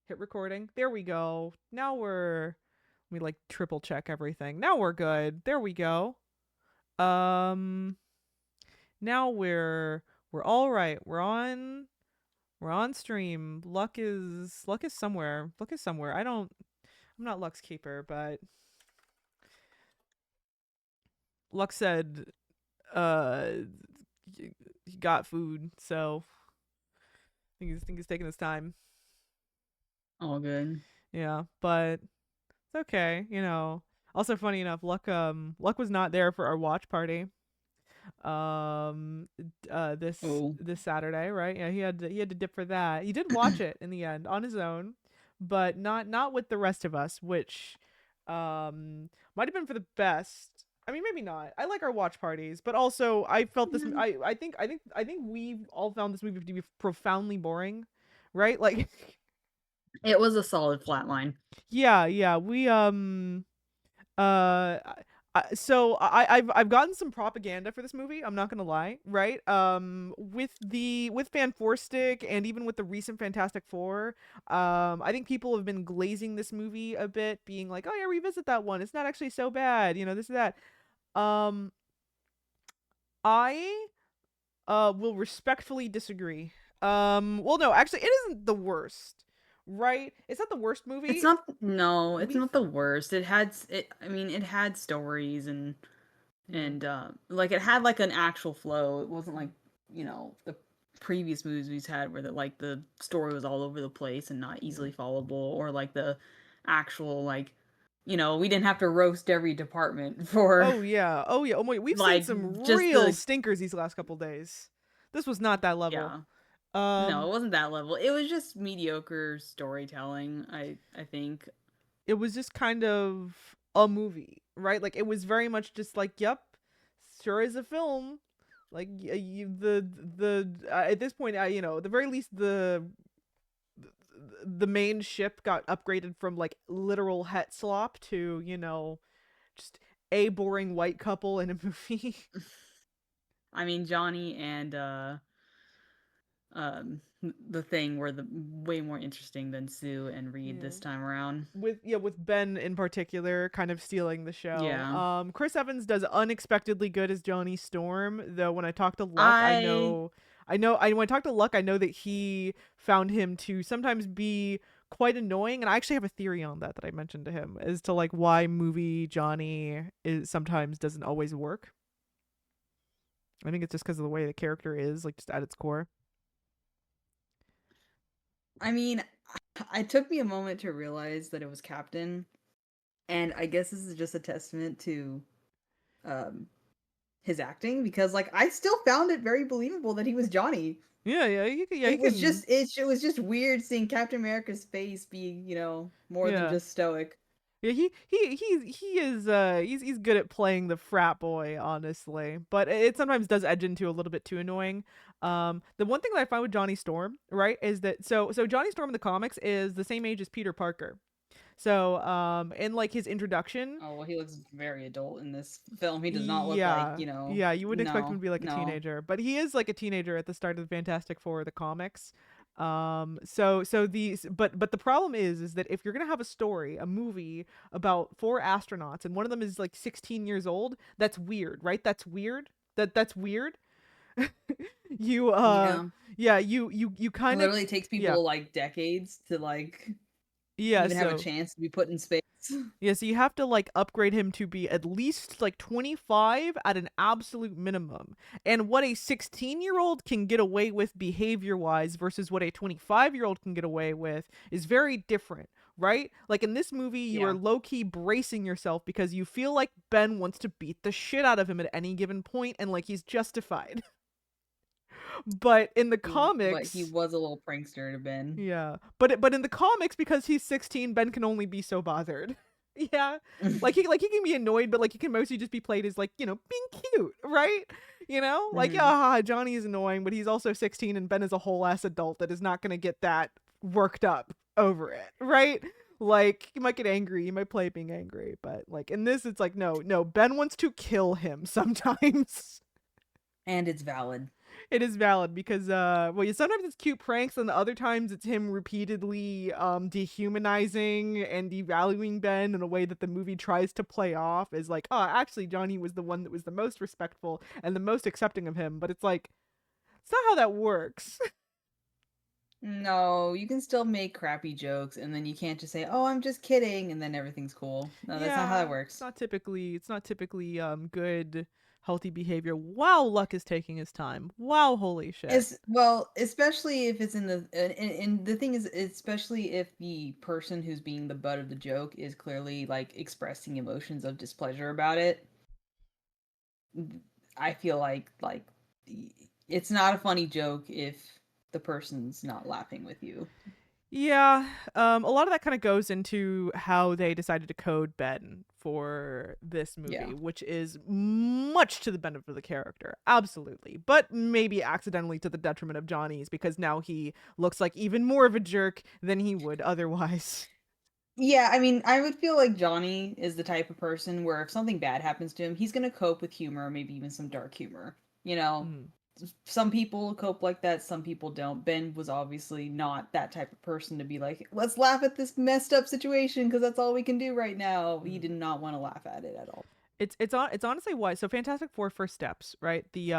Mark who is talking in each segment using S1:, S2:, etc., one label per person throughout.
S1: Hit recording. There we go. Now we like triple check everything. Now we're good. There we go. Um now we're all right. We're on stream. Luck is somewhere. Luck is somewhere. I'm not Luck's keeper, but Luck said uh he got food, so I think he's taking his time.
S2: All good.
S1: Yeah, but it's okay. Also funny enough, Luck was not there for our watch party. um this
S2: Oh,
S1: this Saturday, right? Yeah, he had to dip for that. He did watch it in the end on his own, but not with the rest of us, which might have been for the best. I mean, maybe not. I like our watch parties, but also I felt this.
S2: yeah.
S1: I think we all found this movie to be profoundly boring, right? Like,
S2: It was a solid flatline.
S1: yeah. Uh, so I've gotten some propaganda for this movie. I'm not gonna lie, right? With Fan Four Stick and even with the recent Fantastic Four, I think people have been glazing this movie a bit, being like, "Oh yeah, revisit that one. It's not actually so bad." This and that. Um, I will respectfully disagree. Well, no, actually, it isn't the worst, right? It's not the worst
S2: It's
S1: movie.
S2: not no, it's
S1: We,
S2: not the worst. It had stories
S1: yeah.
S2: and like it had like an actual flow. It wasn't like, the previous movies we've had where the story was all over the place and not
S1: Yeah.
S2: easily followable or like the actual we didn't have to roast every department for
S1: Oh yeah. Oh yeah. Oh my. We've seen
S2: like
S1: some
S2: just
S1: real
S2: the
S1: stinkers these last couple days. This was not that level.
S2: yeah. No,
S1: Um,
S2: it wasn't that level. It was just mediocre storytelling, I think.
S1: it was just kind of a movie, right? Like it was very much just like, yep, sure is a film. Like the at this point, at the very least the main ship got upgraded from like literal het slop to just a boring white couple in a movie.
S2: I mean, Johnny and the thing were the way more interesting than Sue and Reed
S1: Yeah.
S2: this time around.
S1: With Ben in particular kind of stealing the show.
S2: Yeah.
S1: Chris Evans does unexpectedly good as Johnny Storm, though when I talk to Luck,
S2: I
S1: when I talk to Luck, I know that he found him to sometimes be quite annoying, and I actually have a theory on that I mentioned to him as to like why movie Johnny is sometimes doesn't always work. I think it's just because of the way the character is, like just at its core.
S2: I mean, it took me a moment to realize that it was Captain, and I guess this is just a testament to um his acting because like I still found it very believable that he was Johnny.
S1: Yeah, he
S2: It was
S1: can.
S2: just it was just weird seeing Captain America's face being, more than
S1: Yeah.
S2: just stoic.
S1: Yeah, he is he's good at playing the frat boy, honestly, but it sometimes does edge into a little bit too annoying. The one thing that I find with Johnny Storm, right, is that so Johnny Storm in the comics is the same age as Peter Parker. So in like his introduction,
S2: Oh, well, he looks very adult in this film. He does not look like,
S1: yeah, you wouldn't expect him to
S2: no,
S1: be like a
S2: no.
S1: teenager, but he is like a teenager at the start of the Fantastic Four, the comics. So these, but the problem is that if you're gonna have a story, a movie about four astronauts, and one of them is like 16 years old, that's weird, right? That's weird. That's weird. you
S2: Yeah.
S1: yeah, you
S2: It
S1: kind of
S2: literally takes
S1: yeah
S2: people like decades to like
S1: yeah
S2: even have a
S1: so
S2: chance to be put in space.
S1: Yeah, so you have to like upgrade him to be at least like 25 at an absolute minimum. And what a 16-year-old can get away with behavior-wise versus what a 25-year-old can get away with is very different, right? Like in this movie, you are
S2: Yeah.
S1: low-key bracing yourself because you feel like Ben wants to beat the shit out of him at any given point and like he's justified. But in the
S2: But he
S1: comics,
S2: was a little prankster to Ben.
S1: yeah. But in the comics, because he's 16, Ben can only be so bothered. Yeah. Like he can be annoyed, but like he can mostly just be played as like, being cute, right? Like,
S2: Hmm.
S1: yeah, Johnny is annoying, but he's also 16 and Ben is a whole ass adult that is not gonna get that worked up over it, right? Like he might get angry, he might play being angry, but like in this it's like no, Ben wants to kill him sometimes.
S2: And it's valid.
S1: It is valid because well, sometimes it's cute pranks and the other times it's him repeatedly dehumanizing and devaluing Ben in a way that the movie tries to play off as like, oh, actually Johnny was the one that was the most respectful and the most accepting of him, but it's like it's not how that works.
S2: No, you can still make crappy jokes, and then you can't just say, "Oh, I'm just kidding," and then everything's cool. No, that's not how that
S1: Yeah,
S2: works.
S1: it's not typically good healthy behavior. Wow, Luck is taking his time. Wow, holy shit.
S2: As well, especially if it's in the and the thing is, especially if the person who's being the butt of the joke is clearly like expressing emotions of displeasure about it. I feel like it's not a funny joke if the person's not laughing with you.
S1: Yeah, a lot of that kind of goes into how they decided to code Ben for this
S2: Yeah.
S1: movie, which is much to the benefit of the character, absolutely, but maybe accidentally to the detriment of Johnny's because now he looks like even more of a jerk than he would otherwise.
S2: Yeah, I mean, I would feel like Johnny is the type of person where if something bad happens to him, he's gonna cope with humor, maybe even some dark humor. You know,
S1: Mm.
S2: some people cope like that, some people don't. Ben was obviously not that type of person to be like, let's laugh at this messed up situation because that's all we can do right now. He
S1: Mm.
S2: did not want to laugh at it at all.
S1: It's honestly why. So Fantastic Four first steps, right? The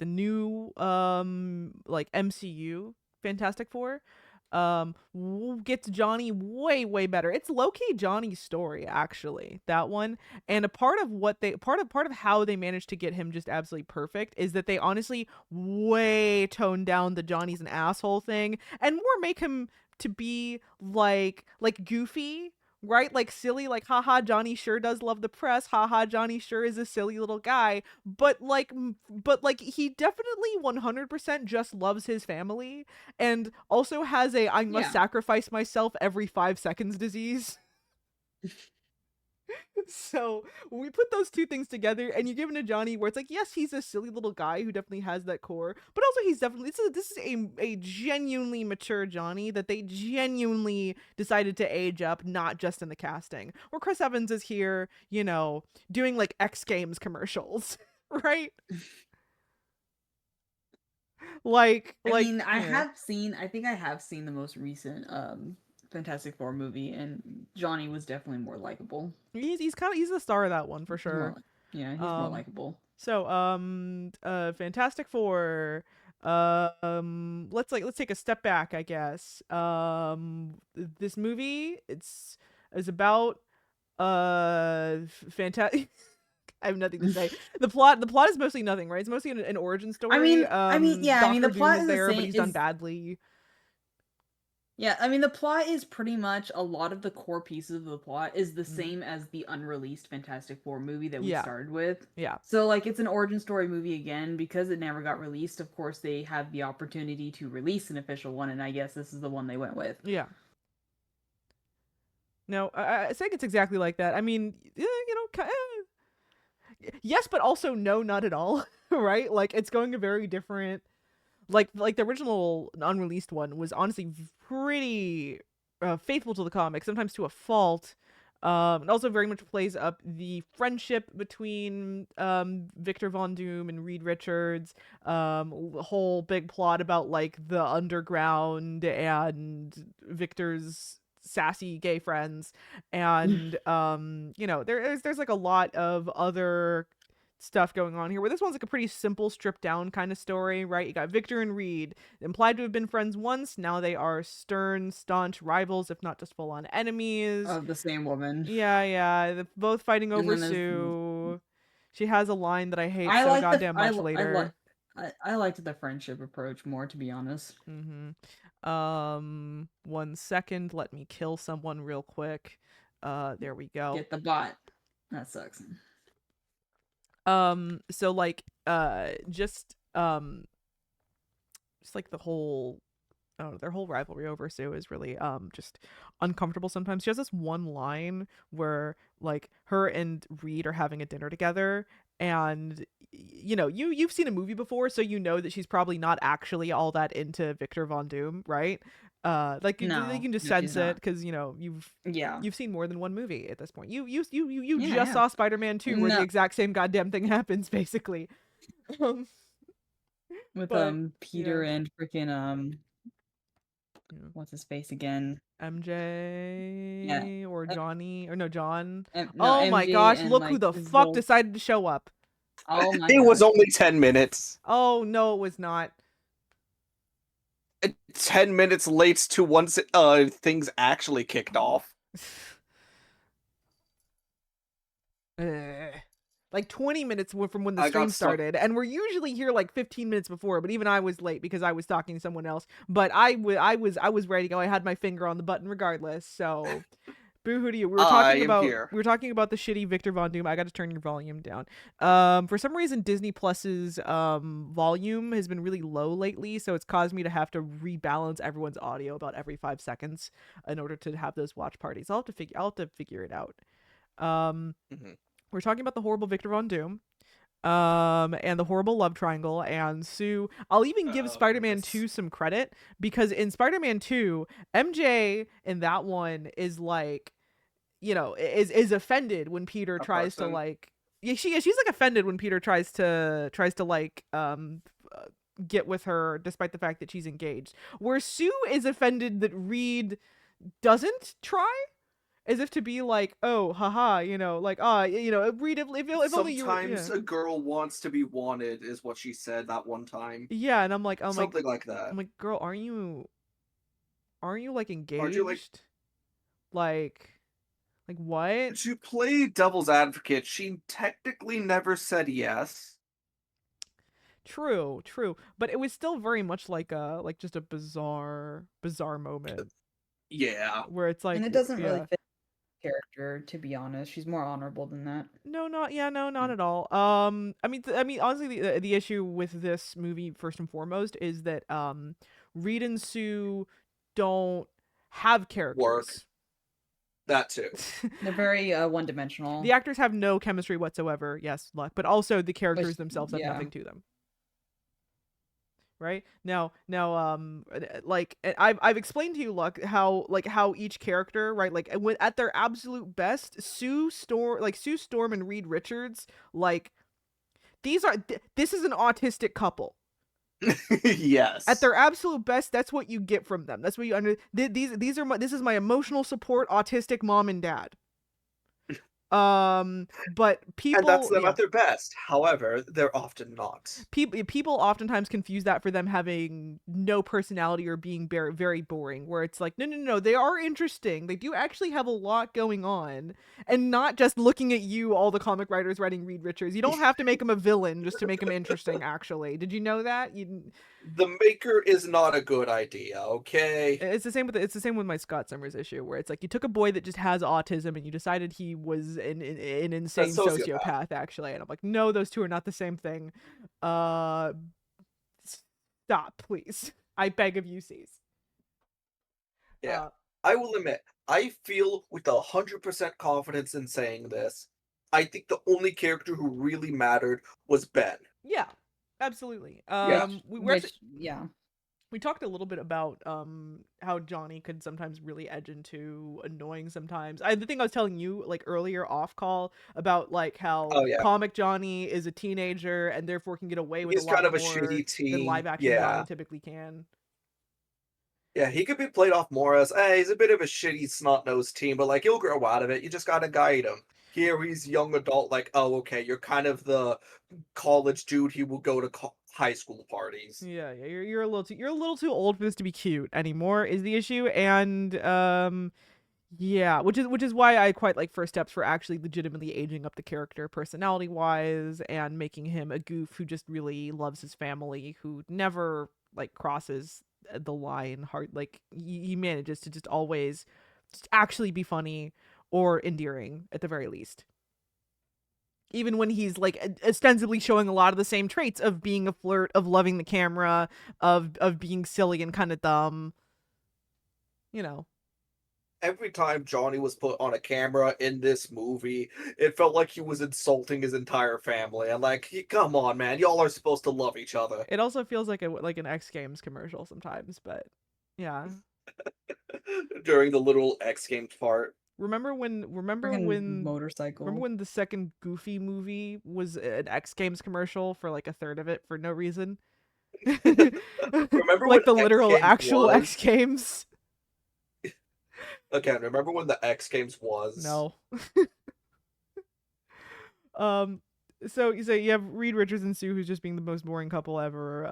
S1: new like MCU Fantastic Four gets Johnny way better. It's low-key Johnny's story actually, that one. And a part of what they part of how they managed to get him just absolutely perfect is that they honestly way toned down the Johnny's an asshole thing and more make him to be like goofy, right? Like silly, like haha, Johnny sure does love the press. Haha, Johnny sure is a silly little guy. But like he definitely 100% just loves his family and also has a I must
S2: Yeah.
S1: sacrifice myself every 5 seconds disease. So when we put those two things together and you give it to Johnny where it's like, yes, he's a silly little guy who definitely has that core, but also he's definitely this is a genuinely mature Johnny that they genuinely decided to age up, not just in the casting. Where Chris Evans is here, doing like X Games commercials. Right?
S2: I mean,
S1: Yeah.
S2: I think I have seen the most recent Fantastic Four movie, and Johnny was definitely more likable.
S1: He's the star of that one for
S2: He's more
S1: sure.
S2: like, yeah, he's more
S1: Um
S2: likable.
S1: So, Fantastic Four. Let's take a step back, I guess. This movie is about fantastic. I have nothing to say. The plot is mostly nothing, right? It's mostly an origin story.
S2: Yeah, I mean, the
S1: Doctor Doom
S2: plot
S1: is
S2: is the
S1: there, but
S2: same.
S1: he's done
S2: Is
S1: badly.
S2: Yeah, I mean, the plot is pretty much a lot of the core pieces of the plot is the
S1: Mhm.
S2: same as the unreleased Fantastic Four movie that we
S1: Yeah,
S2: started with.
S1: yeah,
S2: So, like, it's an origin story movie again because it never got released. Of course, they have the opportunity to release an official one, and I guess this is the one they went with.
S1: yeah. No, I think it's exactly like that. I mean, yes, but also no, not at all. Right? Like it's going a very different. Like the original unreleased one was honestly pretty faithful to the comic, sometimes to a fault. And also very much plays up the friendship between Victor Von Doom and Reed Richards. Whole big plot about like the underground and Victor's sassy gay friends, and there's like a lot of other stuff going on here where this one's like a pretty simple stripped down kind of story, right? You got Victor and Reed implied to have been friends once, now they are stern staunch rivals, if not just full on enemies.
S2: Of the same woman.
S1: Yeah, both fighting
S2: And
S1: over
S2: then there's
S1: Sue. She has a line that I hate
S2: I
S1: so
S2: like the
S1: goddamn much
S2: I
S1: later.
S2: like I liked the friendship approach more, to be honest.
S1: One second, let me kill someone real quick. There we go.
S2: Get the bot. That sucks.
S1: So like just like the whole, I don't know, their whole rivalry over Sue is really just uncomfortable sometimes. She has this one line where like her and Reed are having a dinner together, and you've seen a movie before, so you know that she's probably not actually all that into Victor Von Doom, right? Like you
S2: No,
S1: can just
S2: no, she's
S1: sense it
S2: not.
S1: because you've
S2: Yeah.
S1: you've seen more than one movie at this point. You
S2: Yeah, I
S1: just
S2: have.
S1: saw Spider-Man 2 where the
S2: No,
S1: exact same goddamn thing happens basically. Um,
S2: With
S1: But
S2: Peter
S1: yeah,
S2: and freaking
S1: yeah.
S2: what's his face again? Yeah.
S1: MJ or
S2: Uh,
S1: Johnny or no John.
S2: no,
S1: Oh my
S2: MJ
S1: gosh,
S2: and
S1: look who
S2: like
S1: the
S2: his
S1: fuck
S2: little.
S1: decided to show up.
S2: Oh my
S3: It was
S2: gosh.
S3: only 10 minutes.
S1: Oh no, it was not.
S3: 10 minutes late to once things actually kicked off.
S1: Ugh. Like 20 minutes from when the
S3: I got
S1: stream
S3: stuck.
S1: started, and we're usually here like 15 minutes before, but even I was late because I was talking to someone else. But I was ready to go. I had my finger on the button regardless. So boo-hoo to you.
S3: I am here.
S1: We were talking about the shitty Victor Von Doom. I got to turn your volume down. For some reason Disney Plus's volume has been really low lately, so it's caused me to have to rebalance everyone's audio about every 5 seconds in order to have those watch parties. I'll have to figure it out.
S3: Mhm.
S1: We're talking about the horrible Victor Von Doom. And the horrible love triangle and Sue. I'll even give
S3: Oh,
S1: Spider-Man
S3: goodness.
S1: 2 some credit because in Spider-Man 2, MJ in that one is like, is offended when Peter
S3: A
S1: tries to
S3: person.
S1: like she's like offended when Peter tries to like get with her despite the fact that she's engaged. Where Sue is offended that Reed doesn't try as if to be like, oh, haha, like, Reed, if only you were,
S3: Sometimes a girl wants to be wanted, is what she said that one time.
S1: yeah, and
S3: Something like that.
S1: I'm like, girl, aren't you like
S3: Aren't you like,
S1: engaged? Like what?
S3: to play devil's advocate, she technically never said yes.
S1: True, but it was still very much like just a bizarre moment
S3: Yeah.
S1: where it's like,
S2: And it doesn't really
S1: yeah.
S2: fit the character, to be honest. She's more honorable than that.
S1: No, not
S3: Mm.
S1: at all. I mean, honestly, the issue with this movie, first and foremost, is that Reed and Sue don't have characters.
S3: Work. That too.
S2: They're very one-dimensional.
S1: The actors have no chemistry whatsoever. Yes, luck, but also the characters
S2: Which-
S1: themselves have
S2: yeah.
S1: nothing to them. Right now, like I've explained to you, Luck, how each character, right, like at their absolute best, Sue Storm and Reed Richards, like this is an autistic couple.
S3: Yes.
S1: At their absolute best, that's what you get from them. That's what you under this is my emotional support autistic mom and dad. But people,
S3: and that's them
S1: yeah.
S3: at their best. However, they're often not.
S1: People oftentimes confuse that for them having no personality or being very boring, where it's like, no, they are interesting. They do actually have a lot going on, and not just looking at you, all the comic writers writing Reed Richards. You don't have to make him a villain just to make him interesting, actually. Did you know that?
S3: The Maker is not a good idea, okay?
S1: It's the same with my Scott Summers issue, where it's like you took a boy that just has autism and you decided he was an insane sociopath, actually, and I'm like, no, those two are not the same thing. Stop, please. I beg of you, Cease.
S3: Yeah, I will admit, I feel with 100% confidence in saying this. I think the only character who really mattered was Ben.
S1: Yeah, absolutely.
S3: Yeah.
S1: We talked a little bit about how Johnny could sometimes really edge into annoying sometimes. The thing I was telling you like earlier off call about like how comic Johnny is a teenager and therefore can get away with
S3: He's
S1: a lot
S3: kind of
S1: more
S3: a shitty teen.
S1: than live action Johnny typically can.
S3: Yeah, he could be played off more as, hey, he's a bit of a shitty snot-nosed teen, but like he'll grow out of it. You just gotta guide him. Here he's young adult, like, oh, okay, you're kind of the college dude. He will go to high school parties.
S1: Yeah, you're a little too old for this to be cute anymore is the issue, and yeah, which is why I quite like First Steps for actually legitimately aging up the character personality wise and making him a goof who just really loves his family, who never like crosses the line hard. Like he manages to just always just actually be funny or endearing at the very least. Even when he's like ostensibly showing a lot of the same traits of being a flirt, of loving the camera, of being silly and kind of dumb.
S3: Every time Johnny was put on a camera in this movie, it felt like he was insulting his entire family. And like, come on, man, y'all are supposed to love each other.
S1: It also feels like an X Games commercial sometimes, but yeah.
S3: During the little X Games part.
S1: Remember when
S2: motorcycle.
S1: Remember when the second Goofy movie was an X Games commercial for like a third of it for no reason?
S3: Remember when
S1: Like the
S3: X
S1: literal
S3: Games
S1: actual X
S3: was?
S1: Games.
S3: Again, remember when the X Games was?
S1: No. Um, so you have Reed Richards and Sue, who's just being the most boring couple ever,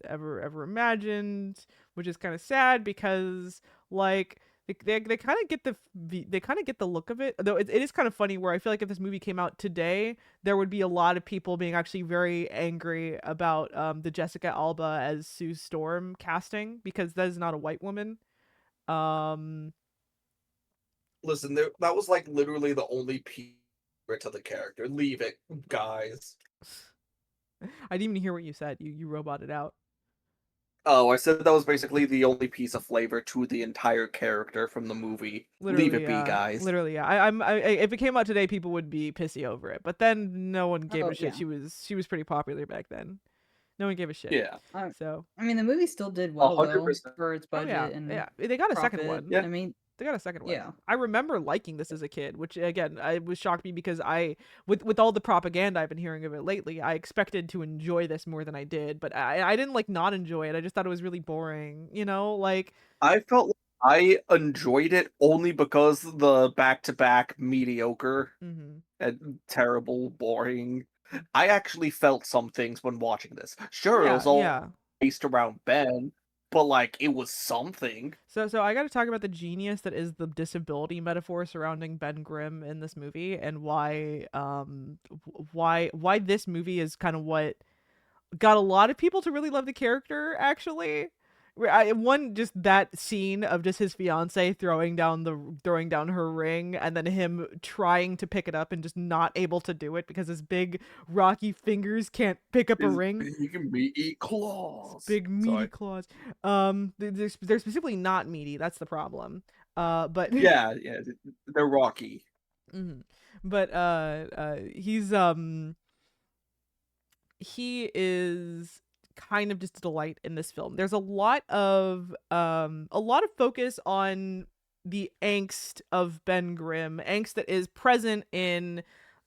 S1: ever imagined, which is kind of sad because like they kind of get they kind of get the look of it. Though it is kind of funny where I feel like if this movie came out today, there would be a lot of people being actually very angry about the Jessica Alba as Sue Storm casting because that is not a white woman. Um,
S3: Listen, that was like literally the only piece to the character. Leave it, guys.
S1: I didn't even hear what you said. You roboted out.
S3: Oh, I said that was basically the only piece of flavor to the entire character from the movie. Leave
S1: Literally,
S3: it be, guys.
S1: literally, yeah. If it came out today, people would be pissy over it. But then no one gave
S2: Oh,
S1: a shit.
S2: yeah.
S1: She was pretty popular back then. No one gave a shit.
S3: Yeah,
S1: So,
S2: I mean, the movie still did well though
S3: 100%.
S2: for its
S1: oh yeah,
S2: budget and
S1: yeah. They got a second
S2: profit.
S1: one.
S3: Yeah.
S2: I mean,
S1: They got a second one.
S2: yeah.
S1: I remember liking this as a kid, which again, I was shocked me because with all the propaganda I've been hearing of it lately, I expected to enjoy this more than I did. But I didn't like not enjoy it. I just thought it was really boring. You know, like.
S3: I felt like I enjoyed it only because the back-to-back mediocre
S1: Mm-hmm.
S3: and terrible, boring. I actually felt some things when watching this. Sure, it
S1: Yeah,
S3: was all
S1: yeah.
S3: based around Ben, but like it was something.
S1: So I got to talk about the genius that is the disability metaphor surrounding Ben Grimm in this movie and why this movie is kind of what got a lot of people to really love the character actually. One just that scene of just his fiance throwing down her ring and then him trying to pick it up and just not able to do it because his big rocky fingers can't pick up a
S3: His
S1: ring.
S3: big meaty claws.
S1: Big meaty
S3: Sorry.
S1: claws. They're specifically not meaty. That's the problem. But
S3: Yeah, they're rocky.
S1: Mhm. But he is kind of just a delight in this film. There's a lot of focus on the angst of Ben Grimm, angst that is present in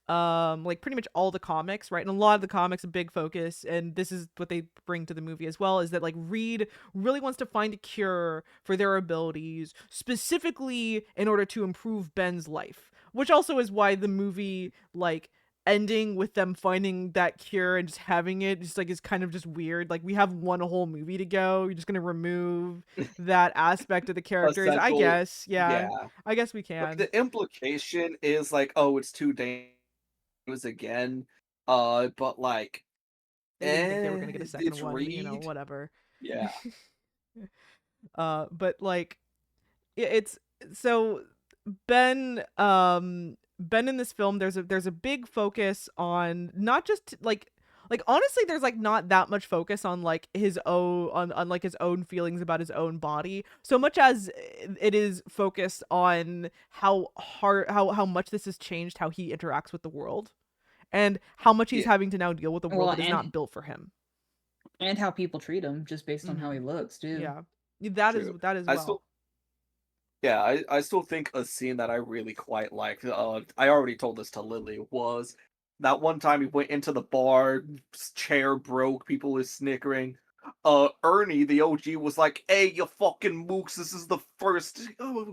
S1: like pretty much all the comics, right? And a lot of the comics, a big focus, and this is what they bring to the movie as well, is that like Reed really wants to find a cure for their abilities, specifically in order to improve Ben's life, which also is why the movie like ending with them finding that cure and just having it just like is kind of just weird. Like we have one whole movie to go, you're just gonna remove that aspect of the characters. I
S3: Essential,
S1: guess, yeah,
S3: yeah.
S1: I guess we
S3: Like
S1: can.
S3: the implication is like, oh, it's too dangerous again. But like,
S1: They didn't think they were gonna get a second
S3: it's
S1: one, you know,
S3: Reed.
S1: whatever.
S3: Yeah.
S1: But like it's so Ben Ben in this film there's a big focus on not just like honestly there's like not that much focus on like his own on like his own feelings about his own body so much as it is focused on how hard how much this has changed how he interacts with the world and how much he's
S3: Yeah.
S1: having to now deal with a world
S2: Well,
S1: that is not built for him.
S2: and how people treat him just based on how he looks too.
S1: Yeah.
S3: True.
S1: That is
S3: I
S1: well.
S3: still Yeah, I still think a scene that I really quite liked, I already told this to Lily, was that one time he went into the bar, chair broke, people were snickering. Ernie, the OG, was like, "Hey, you fucking mooks, this is the first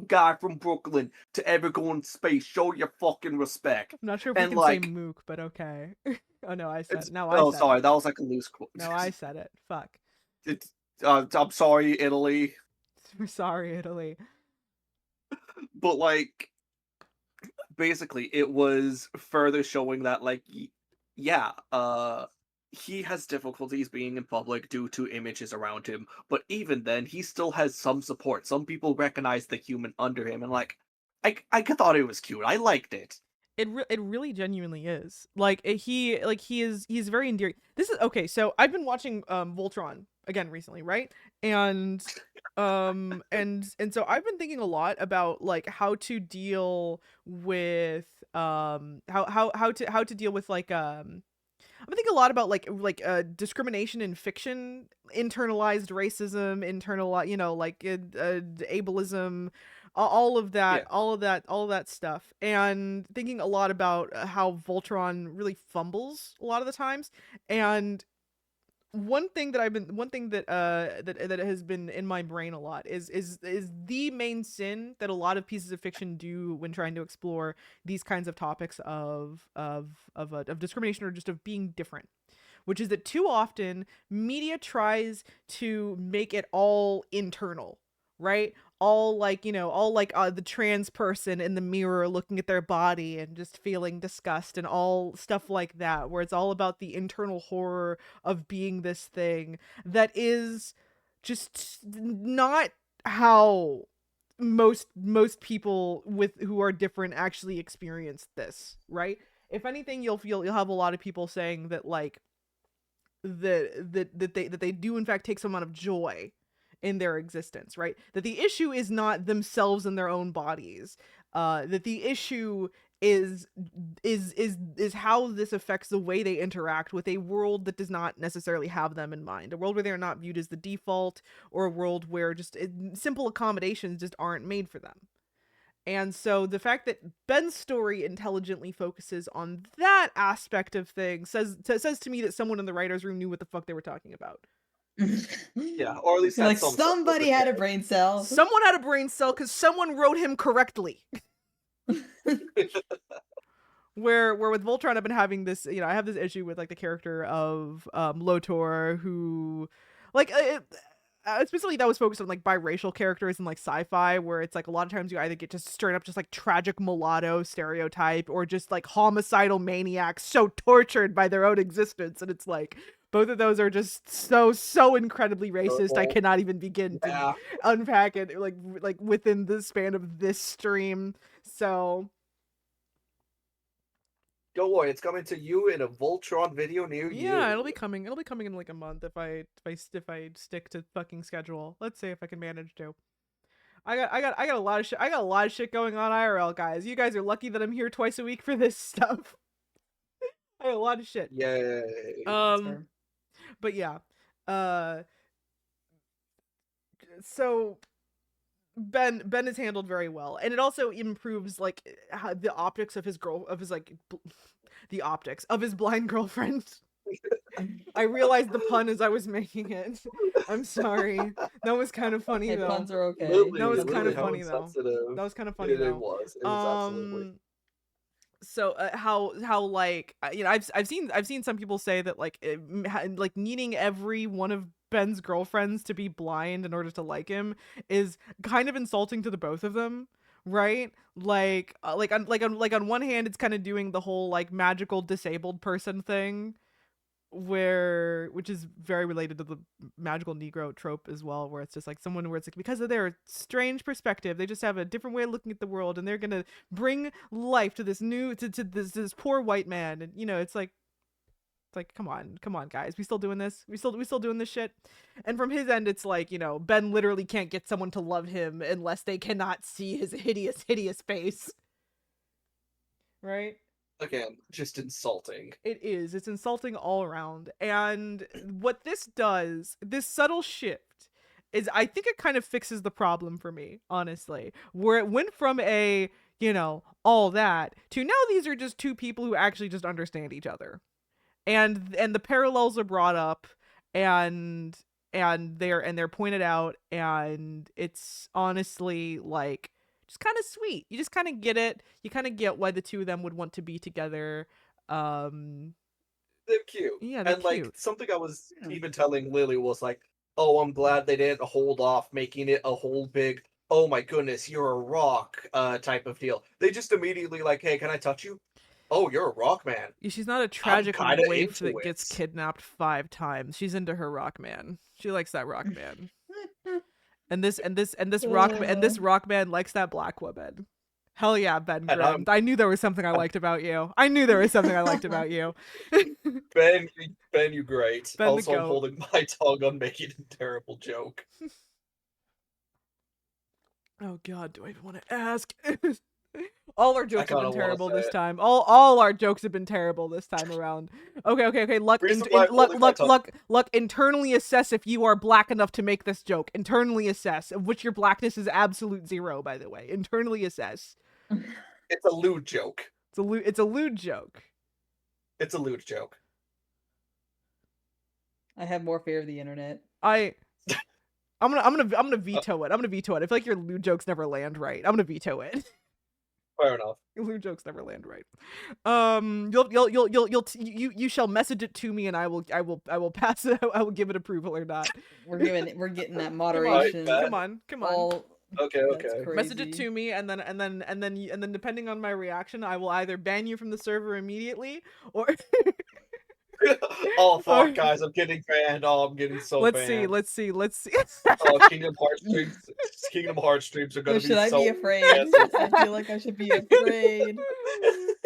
S3: guy from Brooklyn to ever go in space. Show your fucking respect."
S1: I'm not sure if we
S3: And
S1: can say
S3: like,
S1: mook, but okay. Oh no, I
S3: it's
S1: said
S3: oh
S1: it.
S3: sorry, that was like a loose quote.
S1: No, I said it. Fuck.
S3: It's I'm sorry, Italy,
S1: We're sorry, Italy.
S3: but like basically it was further showing that like yeah he has difficulties being in public due to images around him, but even then he still has some support. Some people recognize the human under him, and like I thought it was cute. I liked it.
S1: It really genuinely is. Like he's very endearing. This is okay, so I've been watching Voltron again recently, right? And and so I've been thinking a lot about like how to deal with how to deal with like I'm thinking a lot about discrimination in fiction, internalized racism, you know, like ableism, all of that,
S3: Yeah.
S1: all of that stuff, and thinking a lot about how Voltron really fumbles a lot of the times, and one thing that that has been in my brain a lot is the main sin that a lot of pieces of fiction do when trying to explore these kinds of topics of discrimination or just of being different, which is that too often media tries to make it all internal, right? All like, the trans person in the mirror looking at their body and just feeling disgust and all stuff like that, where it's all about the internal horror of being this thing that is just not how most people with who are different actually experience this, right? If anything, you'll have a lot of people saying that like that they do in fact take some amount of joy in their existence, right? That the issue is not themselves and their own bodies. That the issue is how this affects the way they interact with a world that does not necessarily have them in mind. A world where they're not viewed as the default, or a world where just simple accommodations just aren't made for them. And so the fact that Ben's story intelligently focuses on that aspect of things says to me that someone in the writer's room knew what the fuck they were talking about.
S3: Yeah, or at least
S2: You're
S3: had
S2: like
S3: some
S2: somebody had a brain cell.
S1: Someone had a brain cell because someone wrote him correctly. Where with Voltron, I've been having this, I have this issue with like the character of Lotor, who like especially that was focused on like biracial characters in like sci-fi, where it's like a lot of times you either get just straight up just like tragic mulatto stereotype, or just like homicidal maniacs so tortured by their own existence, and it's like both of those are just so incredibly racist. I cannot even begin to unpack it like within the span of this stream. So
S3: don't worry, it's coming to you in a Voltron video near you.
S1: Yeah, it'll be coming in like a month if I stick to fucking schedule. Let's see if I can manage to. I got a lot of shit. I got a lot of shit going on IRL, guys. You guys are lucky that I'm here twice a week for this stuff. I got a lot of shit.
S3: Yay.
S1: But yeah. So Ben is handled very well, and it also improves like how the optics of his the optics of his blind girlfriend. I realized the pun as I was making it. I'm sorry. That was kind of funny though.
S2: Puns are okay.
S1: That was kind of funny though. That was kind of funny though.
S3: It was absolutely.
S1: So how like I've seen some people say that like like needing every one of Ben's girlfriends to be blind in order to like him is kind of insulting to the both of them, right? Like on one hand it's kind of doing the whole like magical disabled person thing, which is very related to the magical Negro trope as well, where it's just like someone where it's like because of their strange perspective they just have a different way of looking at the world, and they're gonna bring life to this this poor white man, and it's like come on guys, we still doing this, we still doing this shit. And from his end it's like Ben literally can't get someone to love him unless they cannot see his hideous face, right?
S3: Again, just insulting.
S1: It's insulting all around. And what this does, this subtle shift, is I think it kind of fixes the problem for me, honestly, where it went from a all that to now these are just two people who actually just understand each other, and the parallels are brought up, and they're pointed out, and it's honestly like just kind of sweet. You just kind of get it. You kind of get why the two of them would want to be together.
S3: They're cute.
S1: Yeah, they're
S3: and
S1: cute.
S3: Like something I was even telling Lily was like, oh, I'm glad they didn't hold off making it a whole big, oh my goodness, you're a rock type of deal. They just immediately like, hey, can I touch you? Oh, you're a rock man.
S1: She's not a tragic waif that gets kidnapped 5 times. She's into her rock man. She likes that rock man. And this rock man likes that black woman. Hell yeah, Ben Grimm. I knew there was something I liked about you. Ben,
S3: you great.
S1: Ben
S3: also, I'm holding my tongue on making a terrible joke.
S1: Oh god, do I even want to ask? All our jokes have been terrible this time. All our jokes have been terrible this time around. Okay. Luck. Internally assess if you are black enough to make this joke. Internally assess, of which your blackness is absolute 0, by the way. Internally assess.
S3: It's a lewd joke.
S1: It's a lewd joke.
S3: It's a lewd joke.
S2: I have more fear of the internet.
S1: I'm gonna veto it. I'm gonna veto it. I feel like your lewd jokes never land right. I'm gonna veto it.
S3: Fair enough.
S1: Your lewd jokes never land right. You shall message it to me, and I will pass it. I will give it approval or not.
S2: We're getting that
S1: Come on,
S2: moderation.
S3: bet.
S1: come on, come on.
S2: All
S3: Okay,
S2: that's
S3: okay.
S2: crazy.
S1: Message it to me, and then depending on my reaction, I will either ban you from the server immediately, or
S3: Oh fuck,
S1: Or-
S3: guys! I'm getting banned. Oh, I'm getting so
S1: let's
S3: banned.
S1: see.
S3: Oh, Kingdom Hearts streams are gonna
S2: Should
S3: be
S2: I
S3: so
S2: be afraid?
S3: canceled.
S2: I feel like I should be afraid.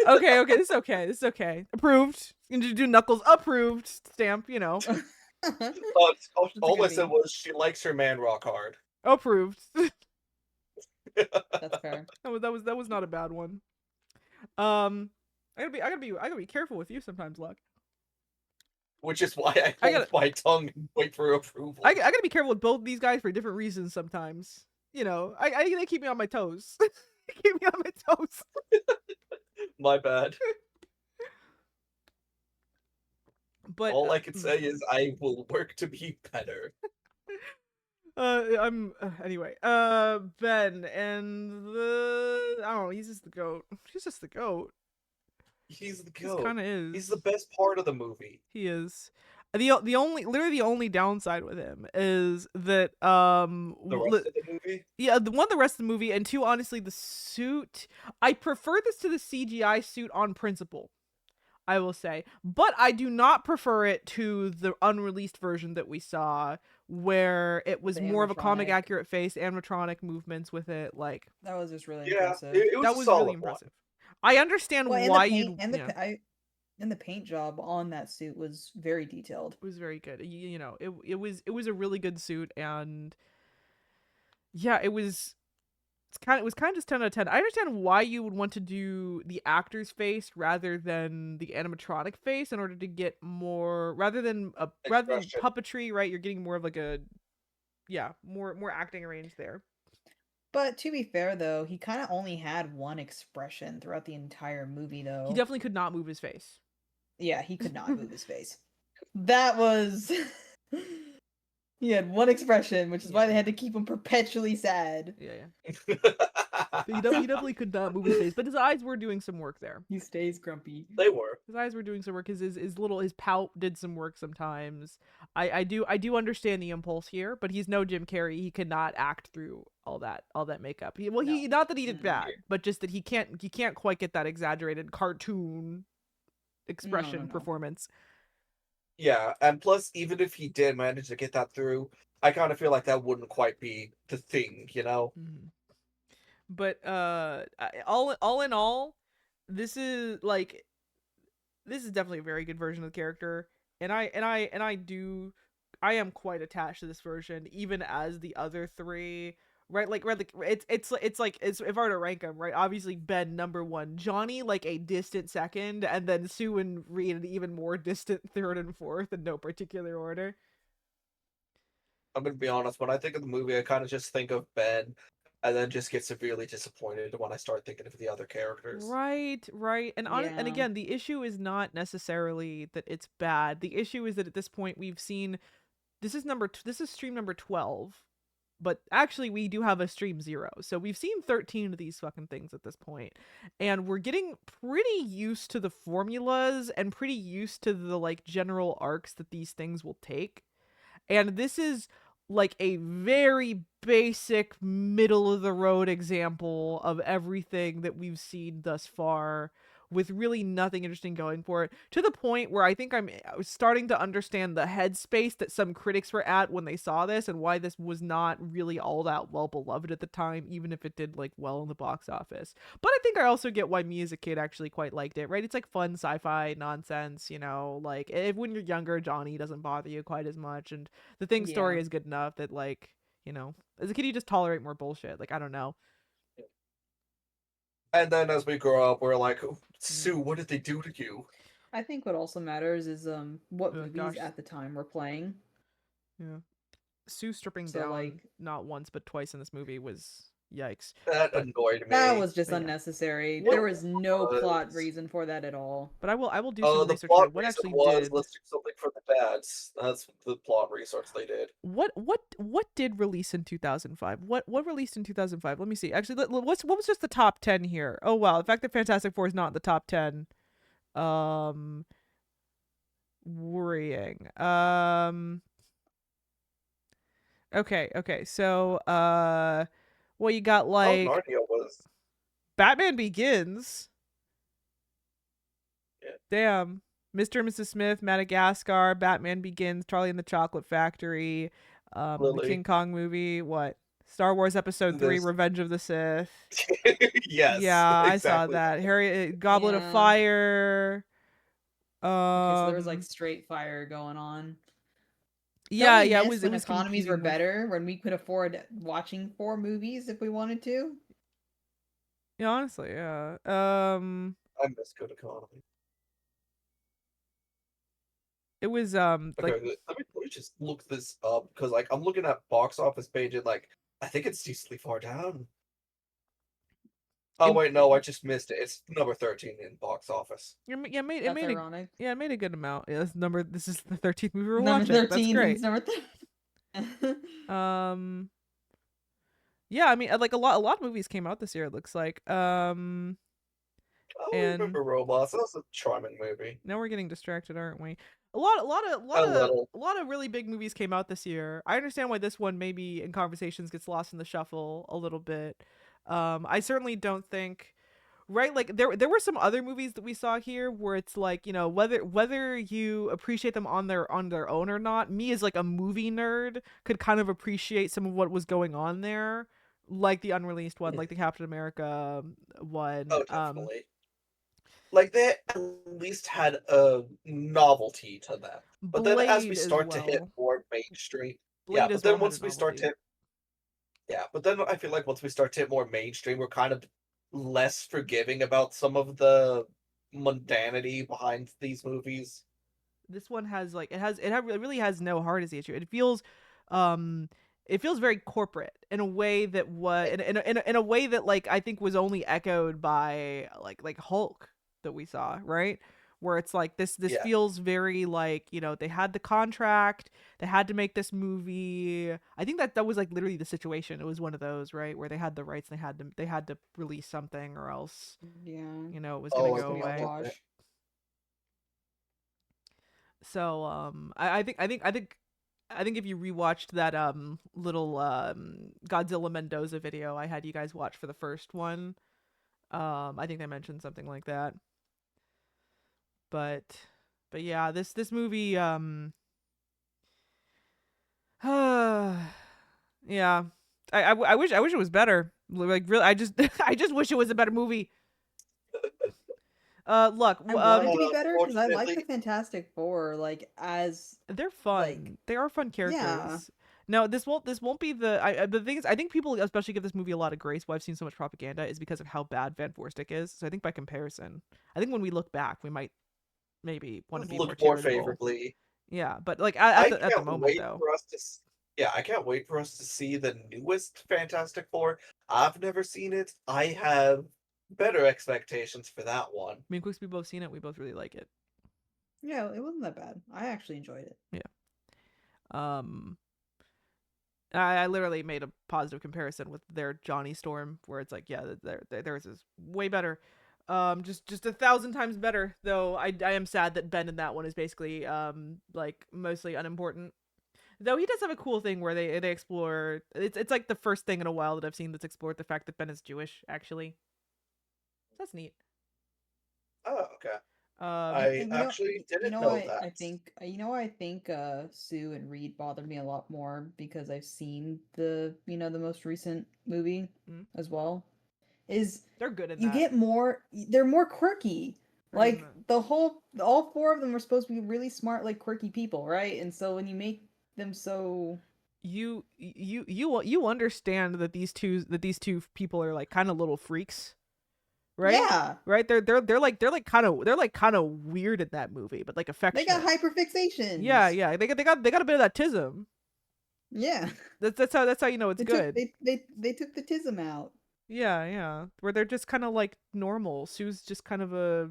S1: Okay, this is okay. Approved. You can do Knuckles approved stamp. You know,
S3: All
S2: gonna
S3: I said
S2: be.
S3: was she likes her man rock hard.
S1: approved.
S2: That's fair.
S1: That was not a bad one. I gotta be careful with you sometimes, Luck.
S3: Which is why I
S1: I
S3: hold my tongue and wait for approval.
S1: I gotta be careful with both these guys for different reasons sometimes. You know, they keep me on my toes. Keep me on my toes.
S3: My bad.
S1: But
S3: All I can say is I will work to be better.
S1: I'm anyway. Ben and I don't know. He's just the goat. He's just the goat.
S3: He's the
S1: He
S3: goat.
S1: kind of is.
S3: He's the best part of the movie.
S1: He is. The only downside with him is that
S3: The rest of the movie.
S1: yeah, the rest of the movie, and two, honestly, the suit. I prefer this to the CGI suit on principle, I will say, but I do not prefer it to the unreleased version that we saw, where it was
S2: The
S1: more of a comic
S2: animatronic.
S1: accurate face, animatronic movements with it, like
S2: That was just really
S3: Yeah,
S2: impressive.
S3: it was
S1: that
S3: a
S1: was
S3: solid
S1: really impressive. I understand
S2: Well, and
S1: why
S2: the paint,
S1: you'd
S2: and the
S1: yeah.
S2: and the paint job on that suit was very detailed.
S1: It was very good. You know, it was a really good suit, and yeah, it was kind of just 10 out of 10. I understand why you would want to do the actor's face rather than the animatronic face in order to get more rather than
S3: Expression.
S1: puppetry, right? You're getting more of like a more acting range there.
S2: But to be fair, though, he kind of only had one expression throughout the entire movie, though.
S1: He definitely could not move his face.
S2: Yeah, he could not move his face. That was. He had one expression, which is why they had to keep him perpetually sad.
S1: Yeah. He definitely could not move his face, but his eyes were doing some work there.
S2: He stays grumpy.
S3: They were.
S1: His eyes were doing some work. His pout did some work sometimes. I do understand the impulse here, but he's no Jim Carrey. He cannot act through all that makeup. He not that he did bad, but just that he can't quite get that exaggerated cartoon expression performance.
S3: Yeah, and plus, even if he did manage to get that through, I kind of feel like that wouldn't quite be the thing, you know?
S1: Mm-hmm. But all in all, this is definitely a very good version of the character, and I am quite attached to this version, even as the other three. Right, it's if I were to rank them, right, obviously Ben number one, Johnny like a distant second, and then Sue and Reed an even more distant third and fourth in no particular order.
S3: I'm gonna be honest, when I think of the movie, I kind of just think of Ben, and then just get severely disappointed when I start thinking of the other characters.
S1: Right, and and again, the issue is not necessarily that it's bad. The issue is that at this point we've seen this is stream number 12. But actually, we do have a stream 0. So we've seen 13 of these fucking things at this point. And we're getting pretty used to the formulas and pretty used to the, like, general arcs that these things will take. And this is, like, a very basic, middle-of-the-road example of everything that we've seen thus far, with really nothing interesting going for it, to the point where I think I was starting to understand the headspace that some critics were at when they saw this, and why this was not really all that well beloved at the time, even if it did like well in the box office. But I think I also get why me as a kid actually quite liked it, right? It's like fun sci-fi nonsense, you know, like if when you're younger, Johnny doesn't bother you quite as much, and the thing story is good enough that, like, you know, as a kid you just tolerate more bullshit. Like, I don't know.
S3: And then as we grow up, we're like, Sue, what did they do to you?
S2: I think what also matters is what movies
S1: gosh.
S2: at the time were playing.
S1: Yeah. Sue stripping
S2: So,
S1: down
S2: like-
S1: not once but twice in this movie was Yikes.
S3: That
S1: But
S3: annoyed me.
S2: That was just
S1: But yeah.
S2: unnecessary.
S1: What-
S2: There was no plot
S3: was-
S2: reason for that at all.
S1: But I will do some
S3: the
S1: research
S3: plot
S1: here. What
S3: reason
S1: actually
S3: was
S1: did
S3: let's do something for the dads. That's the plot research they did.
S1: what did release in 2005? What released in 2005? Let me see. Actually, what was just the top 10 here? Oh wow, the fact that Fantastic Four is not in the top 10, worrying. Okay. So well, you got
S3: Oh,
S1: like
S3: Narnia was.
S1: Batman Begins.
S3: Yeah.
S1: Damn. Mr. and Mrs. Smith, Madagascar, Batman Begins, Charlie and the Chocolate Factory, the
S3: Lily.
S1: King Kong movie, what? Star Wars Episode 3,
S3: This-
S1: Revenge of the Sith.
S3: Yes.
S1: Yeah, I saw
S3: exactly.
S1: that. Harry Goblet of
S2: Yeah.
S1: Fire.
S2: Okay, so there was like straight fire going on.
S1: yeah,
S2: Don't we
S1: it
S2: miss
S1: was
S2: when economies were
S1: competing with-
S2: better, when we could afford watching 4 movies if we wanted to.
S1: Yeah, honestly, yeah.
S3: I miss good economy.
S1: It was
S3: Okay,
S1: like
S3: let me just look this up because like I'm looking at box office page and like I think it's decently far down. Oh
S1: It-
S3: wait, no, I just missed it. It's number 13 in box office.
S1: yeah, it
S2: That's
S1: made
S2: ironic.
S1: it made a good amount. Yeah, this is the 13th movie we're
S2: Number
S1: watching.
S2: 13.
S1: That's great.
S2: It's number 13.
S1: Yeah, I mean, like a lot of movies came out this year. It looks like.
S3: Oh, I
S1: And-
S3: remember Robots. That was a charming movie.
S1: Now we're getting distracted, aren't we? A
S3: little.
S1: lot of really big movies came out this year. I understand why this one maybe in conversations gets lost in the shuffle a little bit. I certainly don't think, right? Like there were some other movies that we saw here where it's like, you know, whether you appreciate them on their own or not. Me as like a movie nerd could kind of appreciate some of what was going on there, like the unreleased one,
S3: Yeah.
S1: like the Captain America one.
S3: Oh, definitely. Like they at least had a novelty to them. But then as we
S1: Blade
S3: start to hit
S1: well.
S3: more mainstream,
S1: Blade
S3: yeah.
S1: as
S3: But then
S1: well had
S3: once
S1: a
S3: we start
S1: novelty.
S3: to, yeah. But then I feel like once we start to hit more mainstream, we're kind of less forgiving about some of the mundanity behind these movies.
S1: This one has like it really has no heart as the issue. It feels very corporate in a way that in a way that like I think was only echoed by like Hulk that we saw, right? Where it's like this
S3: Yeah.
S1: feels very like, you know, they had the contract, they had to make this movie. I think that was like literally the situation. It was one of those, right, where they had the rights and they had to release something or else,
S2: Yeah.
S1: you know, it was
S3: Oh,
S1: gonna
S3: I
S1: go
S3: think I
S1: away.
S3: watched it.
S1: So I think if you rewatched that little Godzilla Mendoza video I had you guys watch for the first one, I think they mentioned something like that. But yeah, this movie yeah. I wish it was better. Like really I just I just wish it was a better movie. Look,
S2: I want it to be
S3: Well,
S2: better because I like the
S3: unfortunately-
S2: Fantastic Four. Like as
S1: they're fun.
S2: like,
S1: They are fun characters.
S2: yeah.
S1: No, this won't be the thing is I think people especially give this movie a lot of grace. Why I've seen so much propaganda is because of how bad Van Forstic is. So I think by comparison, I think when we look back, we might maybe want to be
S3: look
S1: more
S3: more
S1: charitable.
S3: favorably.
S1: Yeah, but like
S3: I
S1: at the
S3: can't
S1: moment
S3: wait
S1: though,
S3: for us to. Yeah, I can't wait for us to see the newest Fantastic Four. I've never seen it. I have better expectations for that one.
S1: me and Quicks, we both seen it. We both really like it.
S2: yeah, it wasn't that bad. I actually enjoyed it.
S1: I literally made a positive comparison with their Johnny Storm, where it's like, yeah, theirs is way better. Just 1,000 times better. Though I am sad that Ben in that one is basically like mostly unimportant. Though he does have a cool thing where they explore. It's like the first thing in a while that I've seen that's explored the fact that Ben is Jewish. Actually, that's neat.
S3: Oh, okay.
S1: Um,
S3: I
S2: And
S3: actually didn't
S2: you know
S3: know
S2: what
S3: that.
S2: I think Sue and Reed bothered me a lot more because I've seen the the most recent movie
S1: Mhm.
S2: as well. Is
S1: they're good in
S2: you
S1: that.
S2: get more they're more quirky.
S1: They're good in
S2: Like
S1: that.
S2: all 4 of them are supposed to be really smart, like quirky people, right? And so when you make them so
S1: You understand that these two people are like kind of little freaks, right?
S2: yeah,
S1: Right? They're like kind of weird in that movie, but like
S2: they
S1: affectionate.
S2: got hyperfixations.
S1: Yeah. They got a bit of that tism.
S2: Yeah.
S1: That's how you know it's
S2: They took
S1: good.
S2: they took the tism out.
S1: Yeah. Where they're just kind of like normal. Sue's just kind of a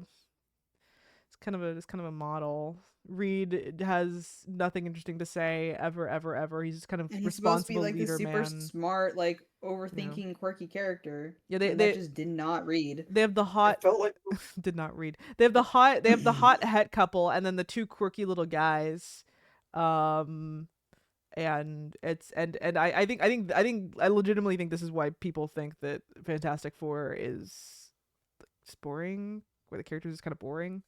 S1: it's kind of a model. Reed has nothing interesting to say ever. He's just kind of
S2: And he's supposed to be
S1: responsible
S2: like this
S1: leader
S2: super
S1: man.
S2: smart, like
S1: You know.
S2: overthinking, quirky character.
S1: Yeah,
S2: And that just did not read.
S1: they have the
S3: It
S1: hot
S3: felt like
S1: did not read. They have the hot het couple and then the two quirky little guys. Um and it's and I legitimately think this is why people think that Fantastic Four is just boring, where the characters is kind of boring.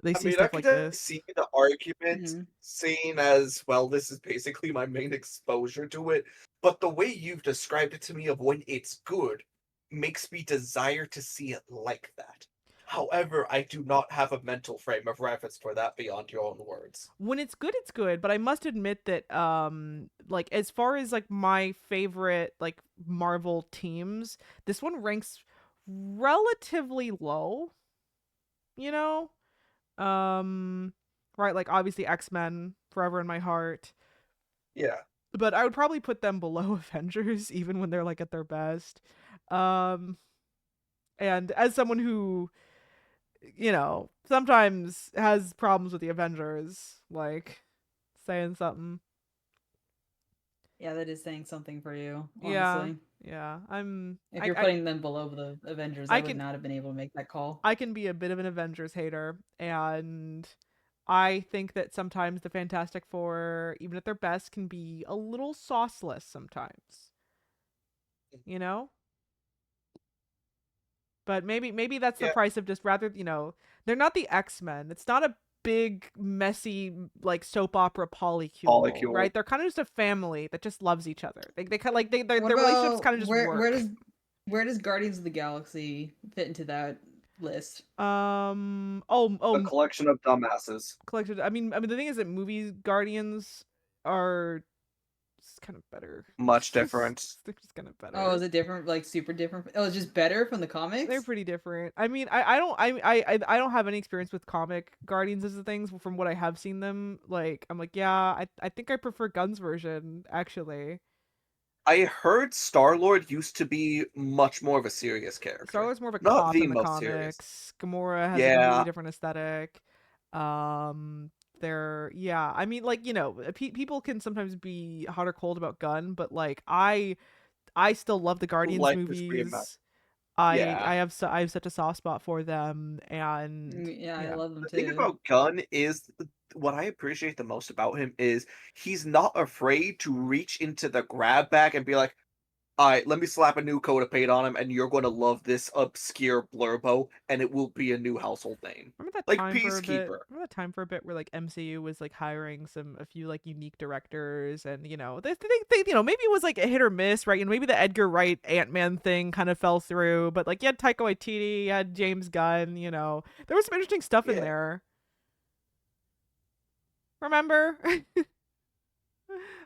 S1: They
S3: I
S1: see
S3: mean, I
S1: stuff
S3: could
S1: like this.
S3: see the argument,
S2: Mhm.
S3: seeing as well, this is basically my main exposure to it. But the way you've described it to me of when it's good makes me desire to see it like that. However, I do not have a mental frame of reference for that beyond your own words.
S1: When it's good, but I must admit that like as far as like my favorite like Marvel teams, this one ranks relatively low, you know? Um right, like obviously X-Men forever in my heart,
S3: Yeah.
S1: but I would probably put them below Avengers even when they're like at their best. Um and as someone who, you know, sometimes has problems with the Avengers, like saying something.
S2: Yeah, that is saying something for you,
S1: Yeah,
S2: honestly.
S1: yeah.
S2: If you're putting them below the Avengers, I
S1: I
S2: would
S1: can
S2: not have been able to make that call.
S1: I can be a bit of an Avengers hater, and I think that sometimes the Fantastic Four, even at their best, can be a little sauceless sometimes. You know? But maybe that's the
S3: Yeah.
S1: price of just rather, they're not the X-Men. It's not a big messy like soap opera polycule,
S3: Molecule.
S1: right? They're kind of just a family that just loves each other. They kind of like
S2: What
S1: their relationships
S2: about
S1: kind of just work.
S2: where does Guardians of the Galaxy fit into that list?
S3: A
S1: Oh,
S3: collection of dumbasses.
S1: collected. I mean, the thing is that movies Guardians are just kind of better.
S3: Much different.
S1: They're just kind of
S2: Oh, is
S1: better.
S2: it different, like super different? Oh, it's just better from the
S1: They're
S2: comics?
S1: pretty different. I mean, I don't have any experience with comic Guardians as the things from what I have seen them. Like, I'm like, yeah, I think I prefer Gunn's version actually.
S3: I heard Star-Lord used to be much more of a serious
S1: Star
S3: character.
S1: Lord's more of a
S3: Not
S1: cop
S3: the
S1: in the
S3: most serious.
S1: comics. Gamora has a completely
S3: Yeah.
S1: different aesthetic. Yeah. I mean, like people can sometimes be hot or cold about Gunn, but like I still love the Guardians
S3: Like this reimagine.
S1: movies.
S3: Yeah.
S1: I have such a soft spot for them, and
S2: Yeah, I
S1: yeah,
S2: love them
S3: The thing
S2: too.
S3: about Gunn is what I appreciate the most about him is he's not afraid to reach into the grab bag and be like, all right, let me slap a new coat of paint on him, and you're going to love this obscure blurbo, and it will be a new household name.
S1: remember that
S3: Like
S1: time for a bit.
S3: Peacekeeper.
S1: Remember that time for a bit where like MCU was like hiring a few like unique directors, and they maybe it was like a hit or miss, right? Maybe the Edgar Wright Ant-Man thing kind of fell through, but like you had Taika Waititi, you had James Gunn, there was some interesting stuff in
S3: Yeah.
S1: there. Remember?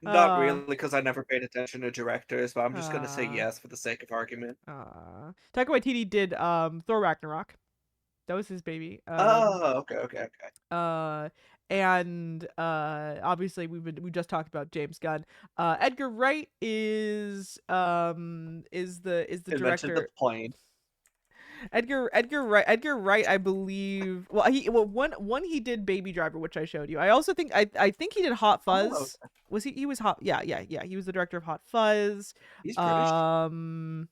S3: Not really, because I never paid attention to directors, but I'm just going to say
S1: uh,
S3: yes for the sake of argument.
S1: Taika Waititi did Thor Ragnarok. That was his baby.
S3: Oh, okay.
S1: Uh and obviously we just talked about James Gunn. Edgar Wright is the
S3: Invented the
S1: director.
S3: plane.
S1: Edgar Wright, I believe. One he did Baby Driver, which I showed you. I also think I think he did Hot
S3: Oh,
S1: Fuzz. Was he was hot? Yeah. He was the director of Hot Fuzz.
S3: he's British.
S1: Um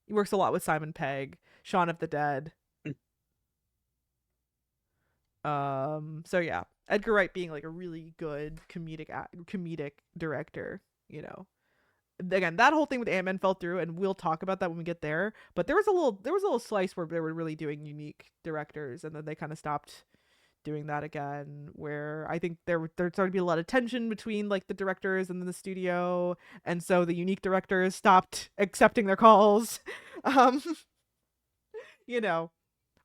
S1: he works a lot with Simon Pegg, Shaun of the Dead. So yeah, Edgar Wright being like a really good comedic director, again, that whole thing with Ant-Man fell through, and we'll talk about that when we get there, but there was a little slice where they were really doing unique directors, and then they kind of stopped doing that again, where I think there started to be a lot of tension between like the directors and the studio, and so the unique directors stopped accepting their calls. um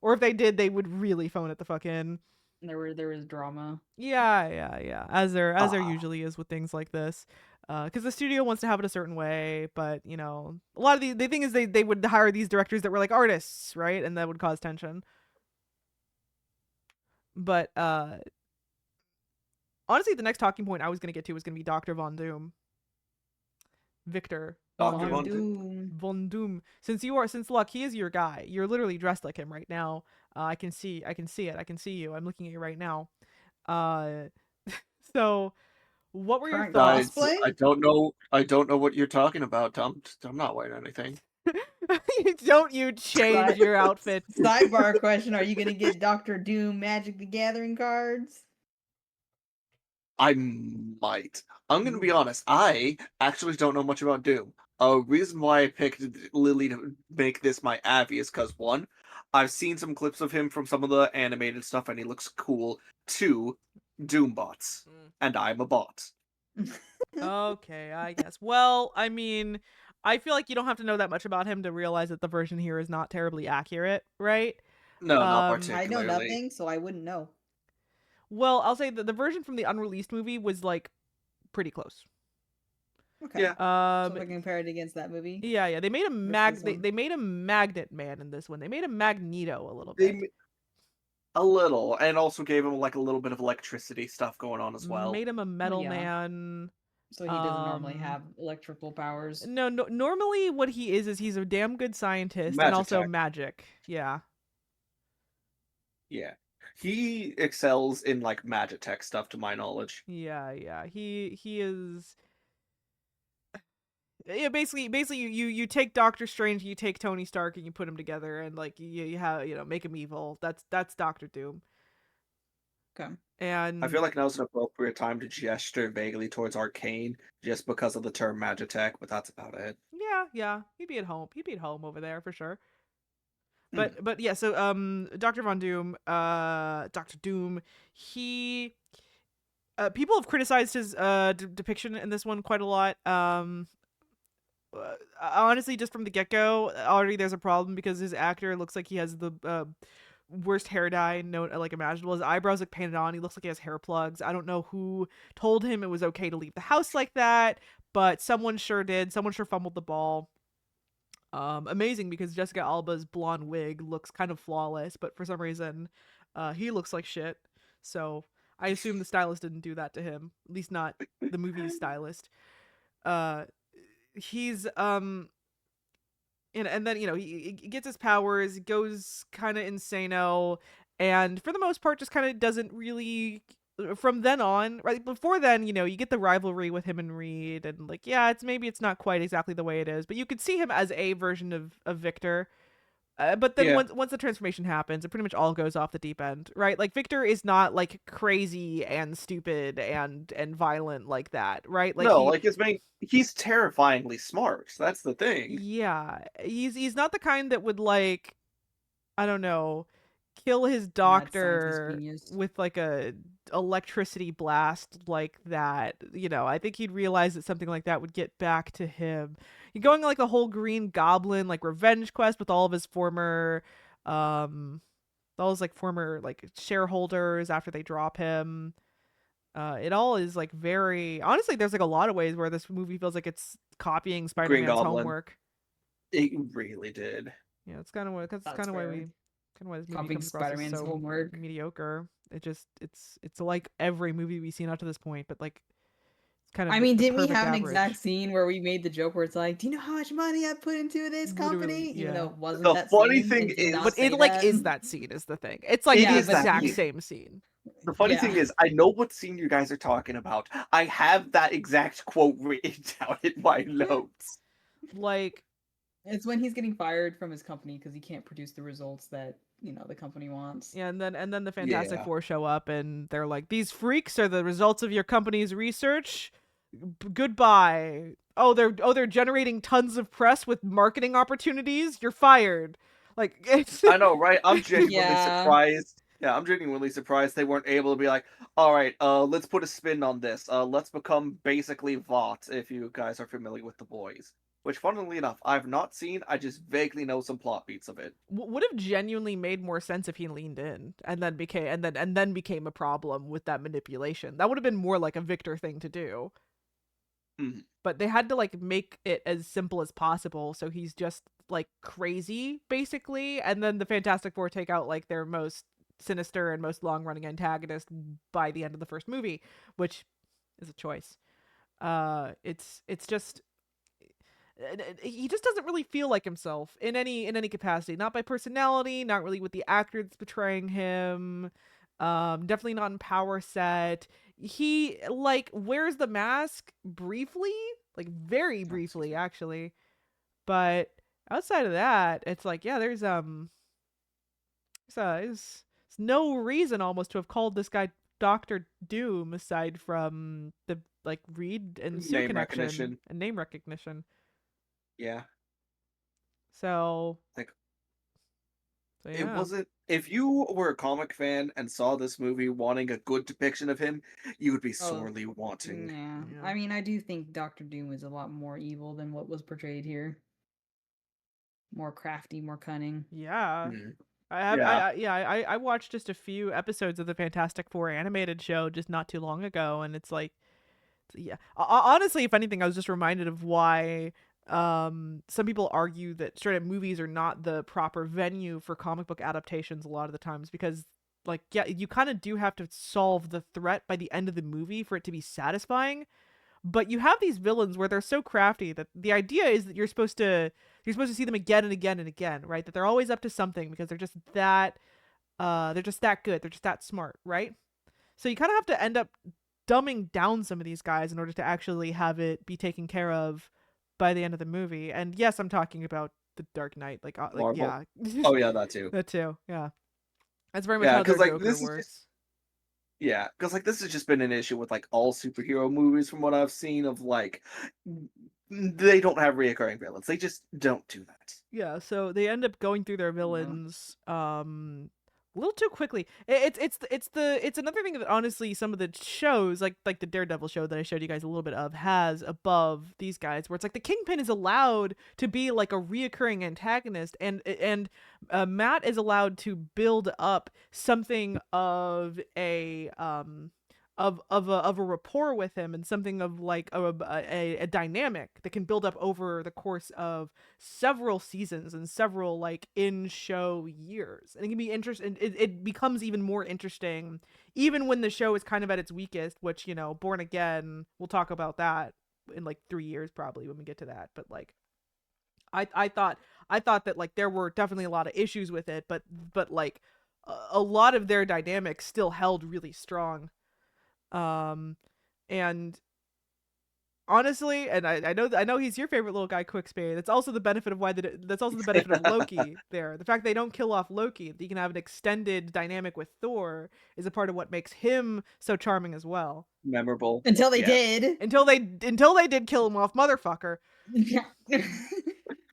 S1: or if they did, they would really phone it the fuck in.
S2: There was drama.
S1: Yeah. As there
S3: Ah,
S1: usually is with things like this, because the studio wants to have it a certain way, but a lot of the thing is they would hire these directors that were like artists, right, and that would cause tension. But Honestly, the next talking point I was gonna get to was gonna be Dr. Von Doom. Victor
S3: Dr.
S2: Von
S3: Von Doom.
S2: Doom.
S1: Von Doom. Since Luck, he is your guy. You're literally dressed like him right now. I can see it. I can see you. I'm looking at you right now. Uh, so what were your
S2: Current
S1: thoughts?
S2: cosplay?
S4: I don't know what you're talking about. I'm not wearing anything.
S1: Don't you change
S2: Side-
S1: your outfit?
S2: Sidebar question: are you gonna get Doctor Doom Magic the Gathering cards?
S4: I might. I'm gonna be honest. I actually don't know much about Doom. A reason why I picked Lily to make this my Abby is because one, I've seen some clips of him from some of the animated stuff, and he looks cool. Two, Doom bots, and I'm a bot.
S1: Okay, I guess. Well, I mean, I feel like you don't have to know that much about him to realize that the version here is not terribly accurate, right?
S4: No, not
S1: Um,
S4: particularly.
S2: I know nothing, so I wouldn't know.
S1: Well, I'll say that the version from the unreleased movie was like pretty close.
S2: Okay.
S4: Yeah.
S2: So if I compare it against that movie,
S1: Yeah. They made a
S2: Versus one.
S1: they made a Magnet Man in this one. They made a Magneto a little
S4: They
S1: bit.
S4: a little, and also gave him like a little bit of electricity stuff going on as well.
S1: Made him a Metal
S2: yeah.
S1: Man.
S2: so he doesn't normally
S1: Um,
S2: have electrical powers.
S1: No, normally what he is he's a damn good scientist and also
S4: Magitech.
S1: magic. Yeah.
S4: Yeah, he excels in like Magitech stuff, to my knowledge.
S1: Yeah. He is. Yeah, basically, you take Doctor Strange, you take Tony Stark, and you put them together, and like you have make them evil. That's Doctor Doom.
S2: Okay.
S1: And
S4: I feel like now's an appropriate time to gesture vaguely towards Arcane, just because of the term Magitech, but that's about it.
S1: yeah, he'd be at home. He'd be at home over there for sure.
S4: Hmm.
S1: But yeah, so Dr. Von Doom, Doctor Doom, he people have criticized his depiction in this one quite a lot. Honestly, just from the get-go, already there's a problem because his actor looks like he has the worst hair dye like imaginable. His eyebrows look painted on. He looks like he has hair plugs. I don't know who told him it was okay to leave the house like that, but someone sure did. Someone sure fumbled the ball. Amazing because Jessica Alba's blonde wig looks kind of flawless, but for some reason, he looks like shit. So I assume the stylist didn't do that to him. At least not the movie's stylist. He's and then he gets his powers, goes kind of insano, and for the most part just kind of doesn't really from then on. Right before then, you get the rivalry with him and Reed, and like it's not quite exactly the way it is, but you could see him as a version of Victor. But then
S4: Yeah.
S1: once the transformation happens, it pretty much all goes off the deep end, right? Like Victor is not like crazy and stupid and violent like that, right? Like
S4: No, he's terrifyingly smart. That's the thing.
S1: yeah, he's not the kind that would like, I don't know, kill his
S2: scientist
S1: doctor
S2: genius.
S1: with like a electricity blast like that. I think he'd realize that something like that would get back to him. You're going like the whole Green Goblin like revenge quest with all of his former former like shareholders after they drop him. It all is like very honestly. There's like a lot of ways where this movie feels like it's copying Spider-Man's
S4: Goblin.
S1: homework.
S4: It really did.
S1: Yeah, it's kind of why
S2: That's
S1: why
S2: fair.
S1: this movie
S2: Copying
S1: comes across as
S2: Spider-Man's
S1: so
S2: homework.
S1: mediocre. It's like every movie we've seen up to this point, but like it's kind of.
S2: I mean,
S1: the
S2: didn't we
S1: perfect
S2: have an
S1: average.
S2: exact scene where we made the joke where it's like, "Do you know how much money I put into this
S1: Literally,
S2: company?" Even
S1: yeah.
S2: though it wasn't
S4: The
S2: that
S4: funny
S2: scene,
S4: thing
S2: it did
S4: is-
S2: not
S1: But
S2: say
S1: it like
S2: that.
S1: is that scene is the thing. It's like
S4: It
S1: the
S4: is that
S1: exact
S4: scene.
S1: same scene.
S4: The funny
S2: Yeah.
S4: thing is, I know what scene you guys are talking about. I have that exact quote written down in my notes.
S1: Like
S2: It's when he's getting fired from his company because he can't produce the results that the company wants.
S1: yeah, and then the Fantastic
S4: Yeah.
S1: Four show up and they're like, "These freaks are the results of your company's research. Goodbye." They're generating tons of press with marketing opportunities. You're fired. Like it's
S4: I know, right? I'm genuinely
S2: Yeah.
S4: surprised. Yeah, I'm genuinely surprised they weren't able to be like, all right, let's put a spin on this. Let's become basically Vought, if you guys are familiar with The Boys. Which, funnily enough, I've not seen. I just vaguely know some plot beats of it.
S1: would have genuinely made more sense if he leaned in and then became a problem with that manipulation. That would have been more like a Victor thing to do.
S4: Mhm.
S1: But they had to like make it as simple as possible, so he's just like crazy basically, and then the Fantastic Four take out like their most sinister and most long-running antagonist by the end of the first movie, which is a choice. It's just he just doesn't really feel like himself in any capacity, not by personality, not really with the actor that's portraying him, definitely not in Power Set. He like wears the mask briefly, like very briefly actually, but outside of that, it's like, yeah, there's no reason almost to have called this guy Doctor Doom aside from the like Reed and Sue
S4: Name
S1: connection
S4: recognition.
S1: and name recognition.
S4: Yeah.
S1: So
S4: Like,
S1: yeah.
S4: It wasn't. If you were a comic fan and saw this movie wanting a good depiction of him, you would be sorely wanting.
S2: Yeah.
S1: Yeah.
S2: I mean, I do think Doctor Doom is a lot more evil than what was portrayed here. More crafty, more cunning.
S1: Yeah.
S4: Mhm.
S1: I watched just a few episodes of the Fantastic Four animated show just not too long ago, and it's like, yeah. Honestly, if anything, I was just reminded of why some people argue that straight up movies are not the proper venue for comic book adaptations a lot of the times, because like, yeah, you kind of do have to solve the threat by the end of the movie for it to be satisfying. But you have these villains where they're so crafty that the idea is that you're supposed to see them again and again and again, right? That they're always up to something because they're just that good. They're just that smart, right? So you kind of have to end up dumbing down some of these guys in order to actually have it be taken care of by the end of the movie. And yes, I'm talking about The Dark Knight, like
S4: Marvel?
S1: yeah.
S4: Oh yeah, that too.
S1: That too. Yeah. That's very much
S4: Yeah,
S1: how their
S4: 'cause, like,
S1: Joker
S4: this is
S1: works.
S4: just- Yeah, because like this has just been an issue with like all superhero movies from what I've seen of like they don't have reoccurring villains. They just don't do that.
S1: Yeah, so they end up going through their villains a little too quickly. It's another thing that honestly some of the shows like the Daredevil show that I showed you guys a little bit of has above these guys, where it's like the Kingpin is allowed to be like a reoccurring antagonist, and Matt is allowed to build up something of a of a rapport with him, and something of like a dynamic that can build up over the course of several seasons and several like in show years, and it can be interesting. It becomes even more interesting even when the show is kind of at its weakest, which, you know, Born Again, we'll talk about that in like 3 years probably when we get to that. But like I thought that like there were definitely a lot of issues with it, but like a lot of their dynamics still held really strong. And honestly, and I know he's your favorite little guy, Quickspay. That's also the benefit of of Loki there. The fact they don't kill off Loki, that you can have an extended dynamic with Thor, is a part of what makes him so charming as well.
S4: Memorable.
S2: Until they
S4: Yeah.
S2: did.
S1: Until they did kill him off, motherfucker.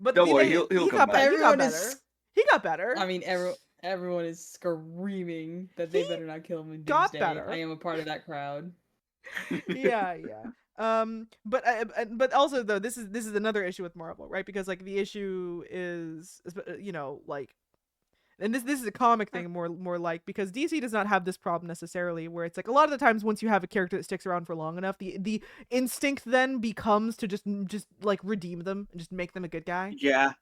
S1: But
S4: Don't worry,
S1: he
S4: he'll
S1: got
S4: come back.
S1: better. He got
S2: Everyone
S1: better.
S2: is-
S1: He got better.
S2: I mean, everyone is screaming that they better not kill him in
S1: got
S2: Doomsday.
S1: better.
S2: I am a part of that crowd.
S1: yeah. But also though, this is another issue with Marvel, right? Because like the issue is, you know, like, and this is a comic thing more like, because DC does not have this problem necessarily, where it's like a lot of the times once you have a character that sticks around for long enough, the instinct then becomes to just like redeem them and just make them a good guy.
S4: Yeah.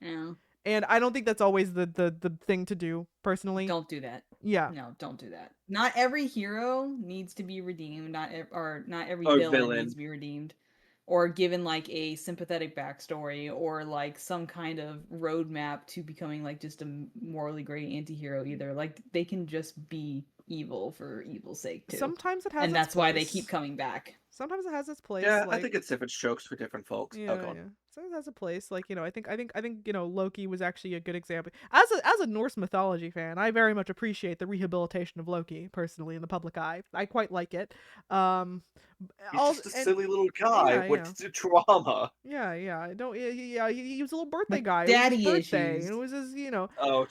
S2: Yeah.
S1: And I don't think that's always the thing to do, personally.
S2: Don't do that.
S1: Yeah.
S2: No, don't do that. Not every hero needs to be redeemed. Not every
S4: Or
S2: villain
S4: villain.
S2: needs to be redeemed, or given like a sympathetic backstory, or like some kind of roadmap to becoming like just a morally great anti-hero either. Like they can just be evil for evil's sake too.
S1: Sometimes it has
S2: And
S1: its
S2: that's why they
S1: place.
S2: keep coming back.
S1: Sometimes it has its place.
S4: Yeah,
S1: like,
S4: I think it's different strokes for different folks.
S1: Yeah,
S4: Oh, go on.
S1: yeah. So it has a place. Like, you know, I think you know, Loki was actually a good example. As a Norse mythology fan, I very much appreciate the rehabilitation of Loki personally in the public eye. I quite like it.
S4: He's just a silly little guy
S1: yeah,
S4: with trauma.
S1: Yeah. I don't. Yeah, he was a little birthday
S2: With
S1: guy.
S2: daddy
S1: it was his birthday,
S2: issues.
S1: and it was his, you know.
S4: Oh,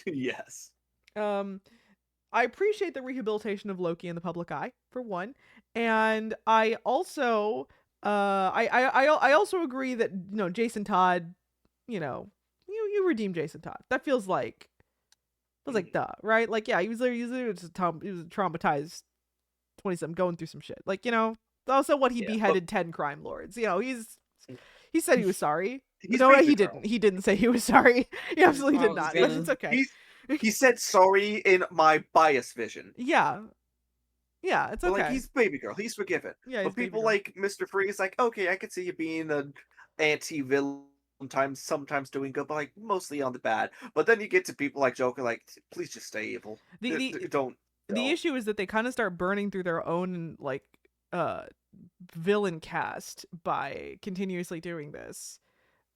S4: yes.
S1: I appreciate the rehabilitation of Loki in the public eye, for one, and I also I also agree that, you know, Jason Todd, you know, you redeem Jason Todd. That feels like duh, right? Like, yeah, he was a traumatized 20-something going through some shit. Like, you know, also what he
S4: Yeah,
S1: beheaded 10 crime lords. You know, he said he was sorry.
S4: He's
S1: No,
S4: made
S1: he
S4: the
S1: didn't.
S4: girl.
S1: He didn't say he was sorry. He absolutely
S2: I
S1: did
S2: was
S1: not.
S2: gonna-
S1: But it's okay.
S3: He said sorry in my bias vision.
S1: Yeah. Yeah, it's
S3: But
S1: okay.
S3: like he's baby girl, he's forgiven.
S1: Yeah, he's
S3: But
S1: baby
S3: people
S1: girl.
S3: like Mr. Freeze, like, okay, I could see you being an anti-villain sometimes doing good, but like mostly on the bad. But then you get to people like Joker, like, please just stay evil. Don't.
S1: The issue is that they kind of start burning through their own like villain cast by continuously doing this.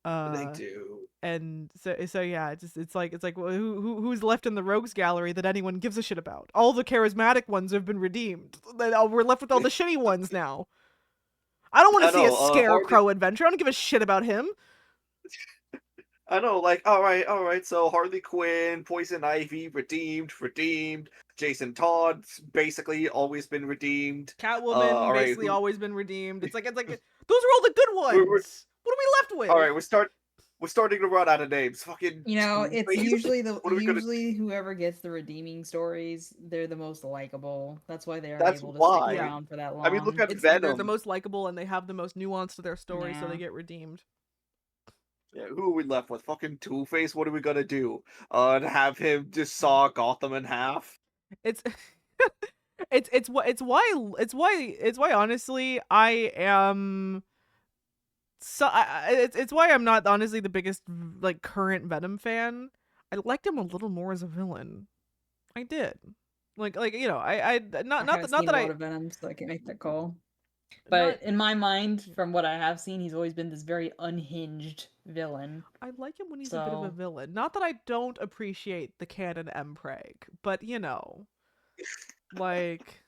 S3: They do.
S1: And so yeah, it's like well, who's left in the rogues gallery that anyone gives a shit about? All the charismatic ones have been redeemed. We're left with all the shitty ones now. I don't want to see a Scarecrow adventure. I don't give a shit about him.
S3: I know, like, all right. So Harley Quinn, Poison Ivy, redeemed. Jason Todd's basically always been redeemed.
S1: Catwoman basically always been redeemed. It's like those are all the good ones. What are we left with?
S3: All right, we're starting to run out of names. Fucking.
S2: It's usually whoever gets the redeeming stories, they're the most likable. That's why they're able to stick around for that long.
S3: I mean, look at
S1: Venom.
S3: Venom.
S1: They're the most likable and they have the most nuance to their story, so they get redeemed.
S3: Yeah, who are we left with? Fucking Two-Face. What are we gonna do? Have him just saw Gotham in half?
S1: It's it's why honestly I am. So it's why I'm not honestly the biggest like current Venom fan. I liked him a little more as a villain. I did. Like you know, I not that I
S2: of Venom, so I can make that call. But in my mind, from what I have seen, he's always been this very unhinged villain.
S1: I like him when he's a bit of a villain. Not that I don't appreciate the canon Mpreg, but you know, like.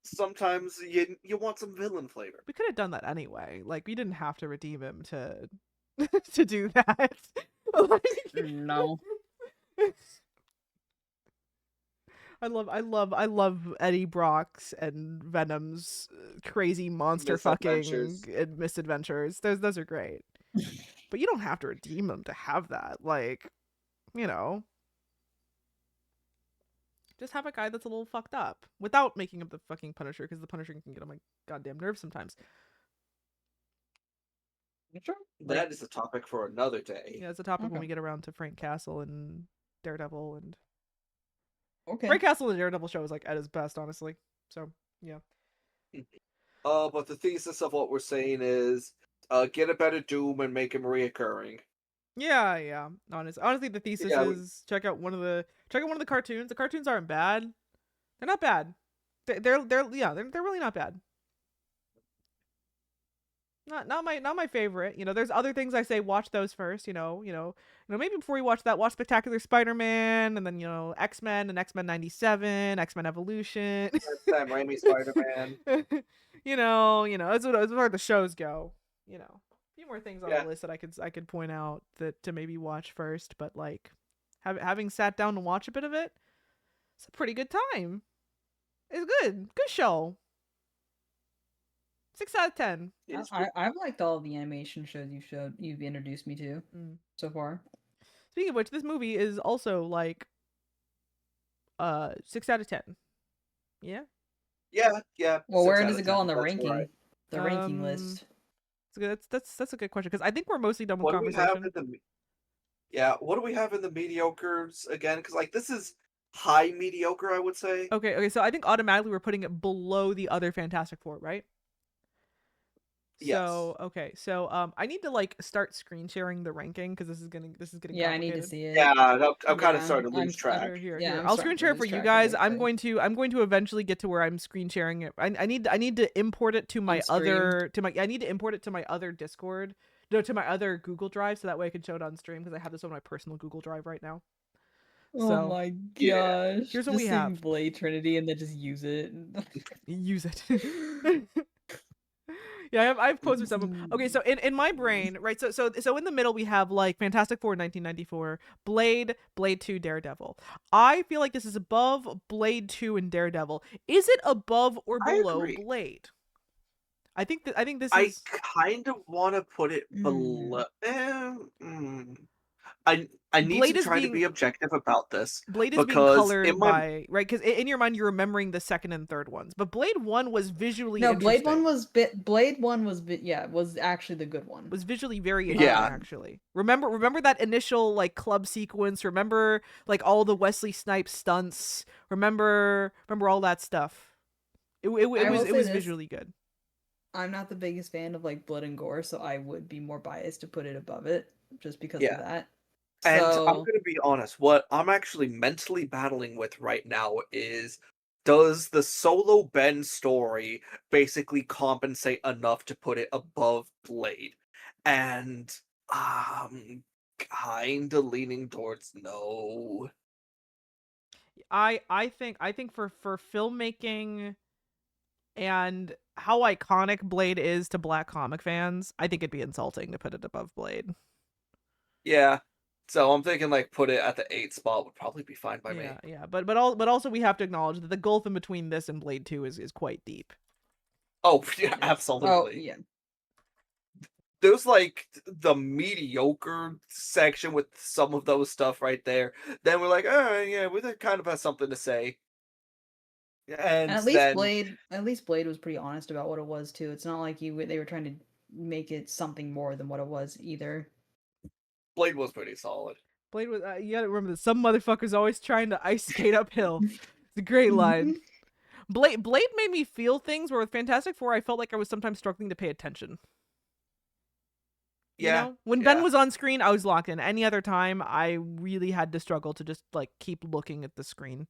S3: Sometimes you want some villain flavor.
S1: We could have done that anyway. Like we didn't have to redeem him to to do that.
S2: No.
S1: I love Eddie Brock's and Venom's crazy monster fucking misadventures. Those are great. But you don't have to redeem them to have that. Like, you know. Just have a guy that's a little fucked up without making him the fucking Punisher, because the Punisher can get on my goddamn nerves sometimes.
S2: Sure.
S3: That is a topic for another day.
S1: Yeah, it's a topic when we get around to Frank Castle and Daredevil and.
S2: Okay.
S1: Frank Castle and Daredevil show is like at his best, honestly. So yeah.
S3: But the thesis of what we're saying is, get a better Doom and make him reoccurring.
S1: Yeah. Honestly, the thesis is check out one of the cartoons. The cartoons aren't bad. They're not bad. They're really not bad. Not my favorite. You know, there's other things I say watch those first. You know, maybe before you watch that, watch Spectacular Spider-Man, and then X-Men and X-Men '97, X-Men Evolution.
S3: Sam Raimi Spider-Man.
S1: you know, that's where the shows go. You know. Few more things on the list that I could point out that to maybe watch first, but like having sat down to watch a bit of it, it's a pretty good time. It's good show. 6 out of 10.
S2: I've liked all the animation shows you've introduced me to so far.
S1: Speaking of which, this movie is also like 6 out of 10. Yeah.
S3: Yeah.
S2: Well, where does it go on the ranking? Right. The ranking list.
S1: That's a good question, because I think we're mostly done with conversation.
S3: What do we have in the mediocres again? Because like this is high mediocre, I would say.
S1: Okay, so I think automatically we're putting it below the other Fantastic Four, right?
S3: Yes.
S1: So I need to like start screen sharing the ranking, because this is getting
S2: I need to see it.
S3: Yeah, I'm kind of starting to lose track.
S1: Here. I'll screen share it for you guys. I'm going to eventually get to where I'm screen sharing it. I need to import it to my other Discord, to my other Google Drive, so that way I can show it on stream, because I have this on my personal Google Drive right now.
S2: Oh my gosh!
S1: Here's what we have:
S2: Blade Trinity, and then just use it.
S1: Use it. Yeah, I have quotes for some of them. Okay, so in my brain, right, so in the middle we have like Fantastic Four 1994, Blade 2, Daredevil. I feel like this is above Blade 2 and Daredevil. Is it above or below Blade? I think this is.
S3: I kind of want to put it below.
S4: I need
S1: Blade
S4: to
S1: is
S4: try to
S1: being-
S4: be objective about this.
S1: Blade is being
S4: Because
S1: colored
S4: in my-
S1: by right because in your mind you're remembering the second and third ones, but Blade 1 was visually
S2: No, Blade
S1: interesting.
S2: one was actually the good one.
S1: Was visually very interesting,
S4: Yeah.
S1: actually. Remember that initial like club sequence? Remember like all the Wesley Snipes stunts? Remember all that stuff? It
S2: will
S1: was
S2: say this.
S1: visually good.
S2: I'm not the biggest fan of like blood and gore, so I would be more biased to put it above it just because
S3: Yeah.
S2: of that.
S3: And I'm
S2: So
S3: gonna be honest, what I'm actually mentally battling with right now is, does the solo Ben story basically compensate enough to put it above Blade? And I'm kinda leaning towards no.
S1: I think for filmmaking and how iconic Blade is to Black comic fans, I think it'd be insulting to put it above Blade.
S3: Yeah. So I'm thinking like put it at the 8th spot would probably be fine by me.
S1: Yeah. But also we have to acknowledge that the gulf in between this and Blade 2 is quite deep.
S3: Oh yeah, absolutely.
S2: oh yeah.
S3: There's like the mediocre section with some of those stuff right there. Then we're like, oh yeah, we kind of have something to say. And
S2: And at least
S3: then
S2: Blade was pretty honest about what it was too. It's not like they were trying to make it something more than what it was either.
S3: Blade was pretty solid.
S1: Blade was you gotta remember that some motherfuckers always trying to ice skate uphill. It's a great line. Blade made me feel things where with Fantastic Four I felt like I was sometimes struggling to pay attention. You
S3: Yeah.
S1: know? When Ben
S3: yeah.
S1: was on screen, I was locked in. Any other time, I really had to struggle to just like keep looking at the screen.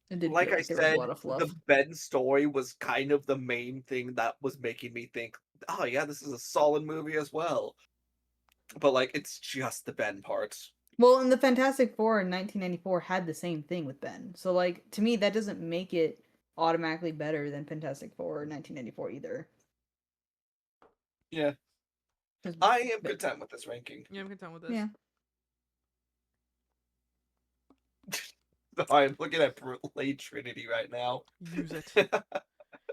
S2: It did
S3: Like
S2: feel
S3: I
S2: like there was
S3: said,
S2: a lot of fluff.
S3: the Ben story was kind of the main thing that was making me think, oh yeah, this is a solid movie as well. But like, it's just the Ben part.
S2: Well, and the Fantastic Four in 1994 had the same thing with Ben. So like to me that doesn't make it automatically better than Fantastic Four in 1994 either.
S3: Yeah.
S2: 'Cause
S3: I am
S2: Ben-
S3: content with this ranking.
S1: Yeah, I'm content with this.
S2: Yeah.
S3: I'm looking at Blade Trinity right now.
S1: Use it.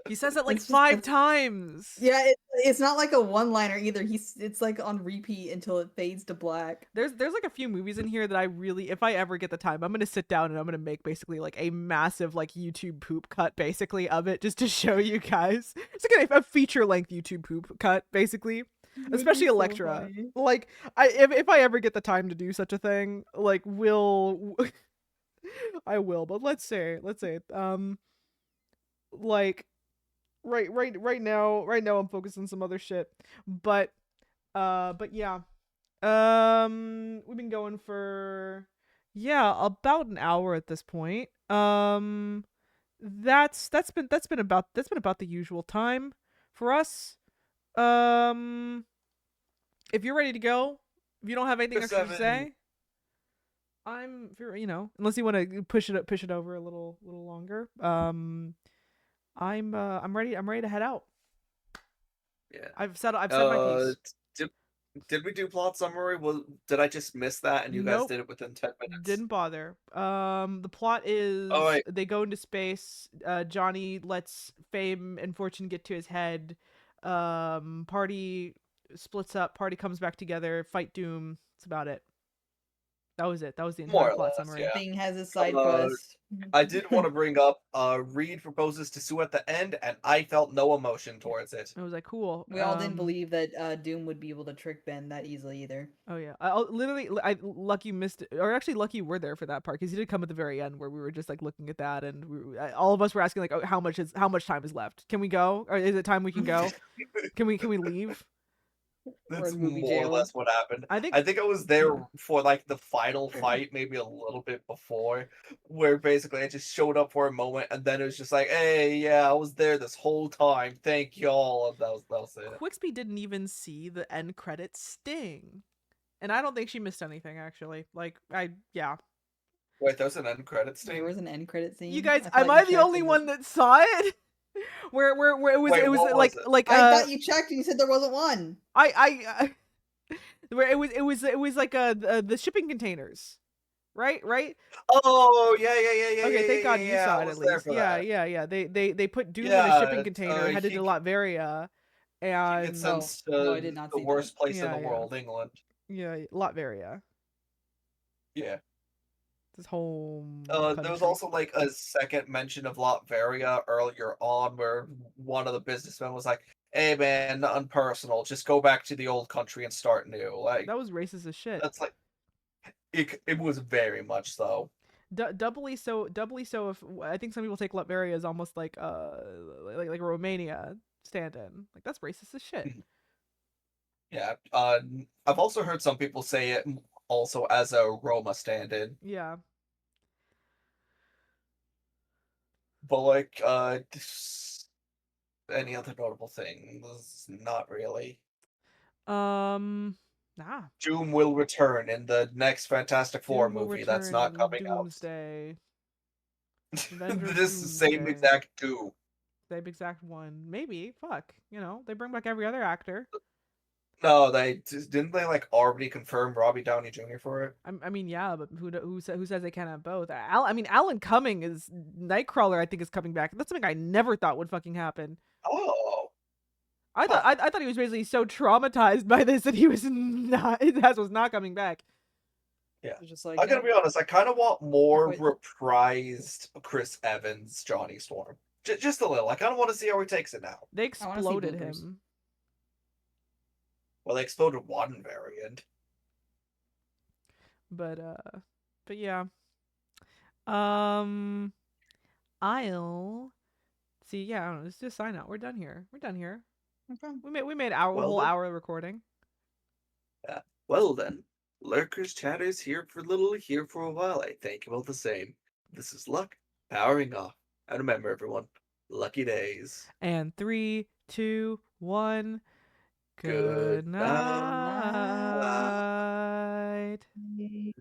S1: He says it like
S2: It's just
S1: 5
S2: a-
S1: times.
S2: Yeah, it's not like a one-liner either. It's like on repeat until it fades to black.
S1: There's like a few movies in here that I really, if I ever get the time, I'm gonna sit down and I'm gonna make basically like a massive like YouTube poop cut basically of it just to show you guys. It's like a feature length YouTube poop cut basically. Especially
S2: So
S1: Elektra.
S2: funny.
S1: Like if I ever get the time to do such a thing, like I will, but let's say like right now I'm focused on some other shit. But yeah. We've been going for about an hour at this point. That's been about the usual time for us. If you're ready to go, if you don't have anything extra to
S3: 7.
S1: say, if you're, unless you want to push it over a little longer. I'm ready to head out.
S3: Yeah.
S1: I've said my piece.
S3: Did we do plot summary? Did I just miss that and you guys
S1: Nope.
S3: did it within 10 minutes?
S1: Didn't bother. The plot is
S3: right.
S1: they go into space. Johnny lets fame and fortune get to his head. Party splits up. Party comes back together. Fight Doom. That's about it. That was it. That was the
S3: More
S1: entire
S3: or
S1: plot
S3: less,
S1: summary.
S3: yeah.
S2: Thing has a side
S3: Uh,
S2: quest.
S3: I did want to bring up Reed proposes to Sue at the end, and I felt no emotion towards it.
S1: I was like, cool.
S2: We all didn't believe that Doom would be able to trick Ben that easily either.
S1: Oh yeah, lucky you missed it, or actually lucky you were there for that part because he did come at the very end where we were just like looking at that and all of us were asking like, oh, how much time is left? Can we go? Or is it time we can go? Can we leave?
S3: That's
S2: in movie
S3: more or
S2: jail.
S3: less what happened.
S1: I think
S3: I was there for like the final fight, maybe a little bit before, where basically I just showed up for a moment, and then it was just like, "Hey, yeah, I was there this whole time. Thank y'all." And that was it.
S1: Quixby didn't even see the end credits sting, and I don't think she missed anything actually. Like
S3: Wait, there's an end credits
S2: There
S3: thing.
S2: was an end credit scene.
S1: you guys,
S2: I thought
S1: am I
S2: you
S1: the
S2: checked
S1: only
S2: and
S1: one that saw it? where it was
S3: Wait,
S1: it was
S3: what
S1: like
S3: was it?
S1: like
S2: I thought you checked and you said there wasn't one.
S1: I where it was like the shipping containers, right?
S3: Oh yeah.
S1: Okay, thank God you
S3: yeah,
S1: saw
S3: I
S1: it
S3: was
S1: at
S3: there
S1: least.
S3: for
S1: Yeah,
S3: that.
S1: yeah. They put Doom in a
S3: Yeah,
S1: shipping container, headed
S3: he-
S1: to Latveria,
S3: He
S1: and
S3: gets sent
S2: no, I
S3: to
S2: did not
S3: the
S2: see that.
S3: worst place in
S1: Yeah,
S3: the
S1: yeah.
S3: world, England.
S1: yeah, Latveria.
S3: Yeah.
S1: This whole
S3: There was
S1: country.
S3: also like a second mention of Latveria earlier on, where one of the businessmen was like, "Hey man, nothing personal. Just go back to the old country and start new." Like
S1: That was racist as shit.
S3: that's like it was very much so.
S1: Doubly so. Doubly so. If I think some people take Latveria as almost like like a Romania stand-in. Like that's racist as shit.
S3: Yeah. I've also heard some people say it also as a Roma stand-in,
S1: Yeah.
S3: but like any other notable things? Not really.
S1: Nah.
S3: Doom will return in the next Fantastic Four
S1: Doom will
S3: movie that's
S1: return
S3: not
S1: in
S3: coming out.
S1: Doomsday. Avengers
S3: This is the same
S1: Doomsday.
S3: exact Doom.
S1: Same exact one. Maybe. Fuck. You know, they bring back every other actor.
S3: No, didn't they like already confirm Robbie Downey Jr. for it?
S1: I mean, yeah, but who says they can't have both? I mean, Alan Cumming is Nightcrawler. I think is coming back. That's something I never thought would fucking happen.
S3: Oh,
S1: I thought I thought he was basically so traumatized by this that he was not. Was not coming back.
S3: yeah.
S2: It's just like,
S3: I gotta
S2: nope.
S3: be honest. I kind of want more
S2: Wait.
S3: reprised Chris Evans, Johnny Storm. Just a little. I kind of want to see how he takes it now.
S1: They
S2: I wanna see
S1: exploded
S2: bloopers.
S1: him.
S3: Well, they exploded one variant.
S1: But yeah. I'll see. Yeah, I don't know. Let's just sign out. We're done here. We're done here.
S2: Okay.
S1: We made our
S3: Well
S1: whole
S3: then.
S1: hour recording.
S3: Yeah. Well then, Lurkers Chatters here for a little, here for a while. I thank you all the same. This is Luck powering off. And remember, everyone, lucky days.
S1: And 3, 2, 1.
S3: Good
S1: Good
S3: night.
S1: night.
S2: Okay.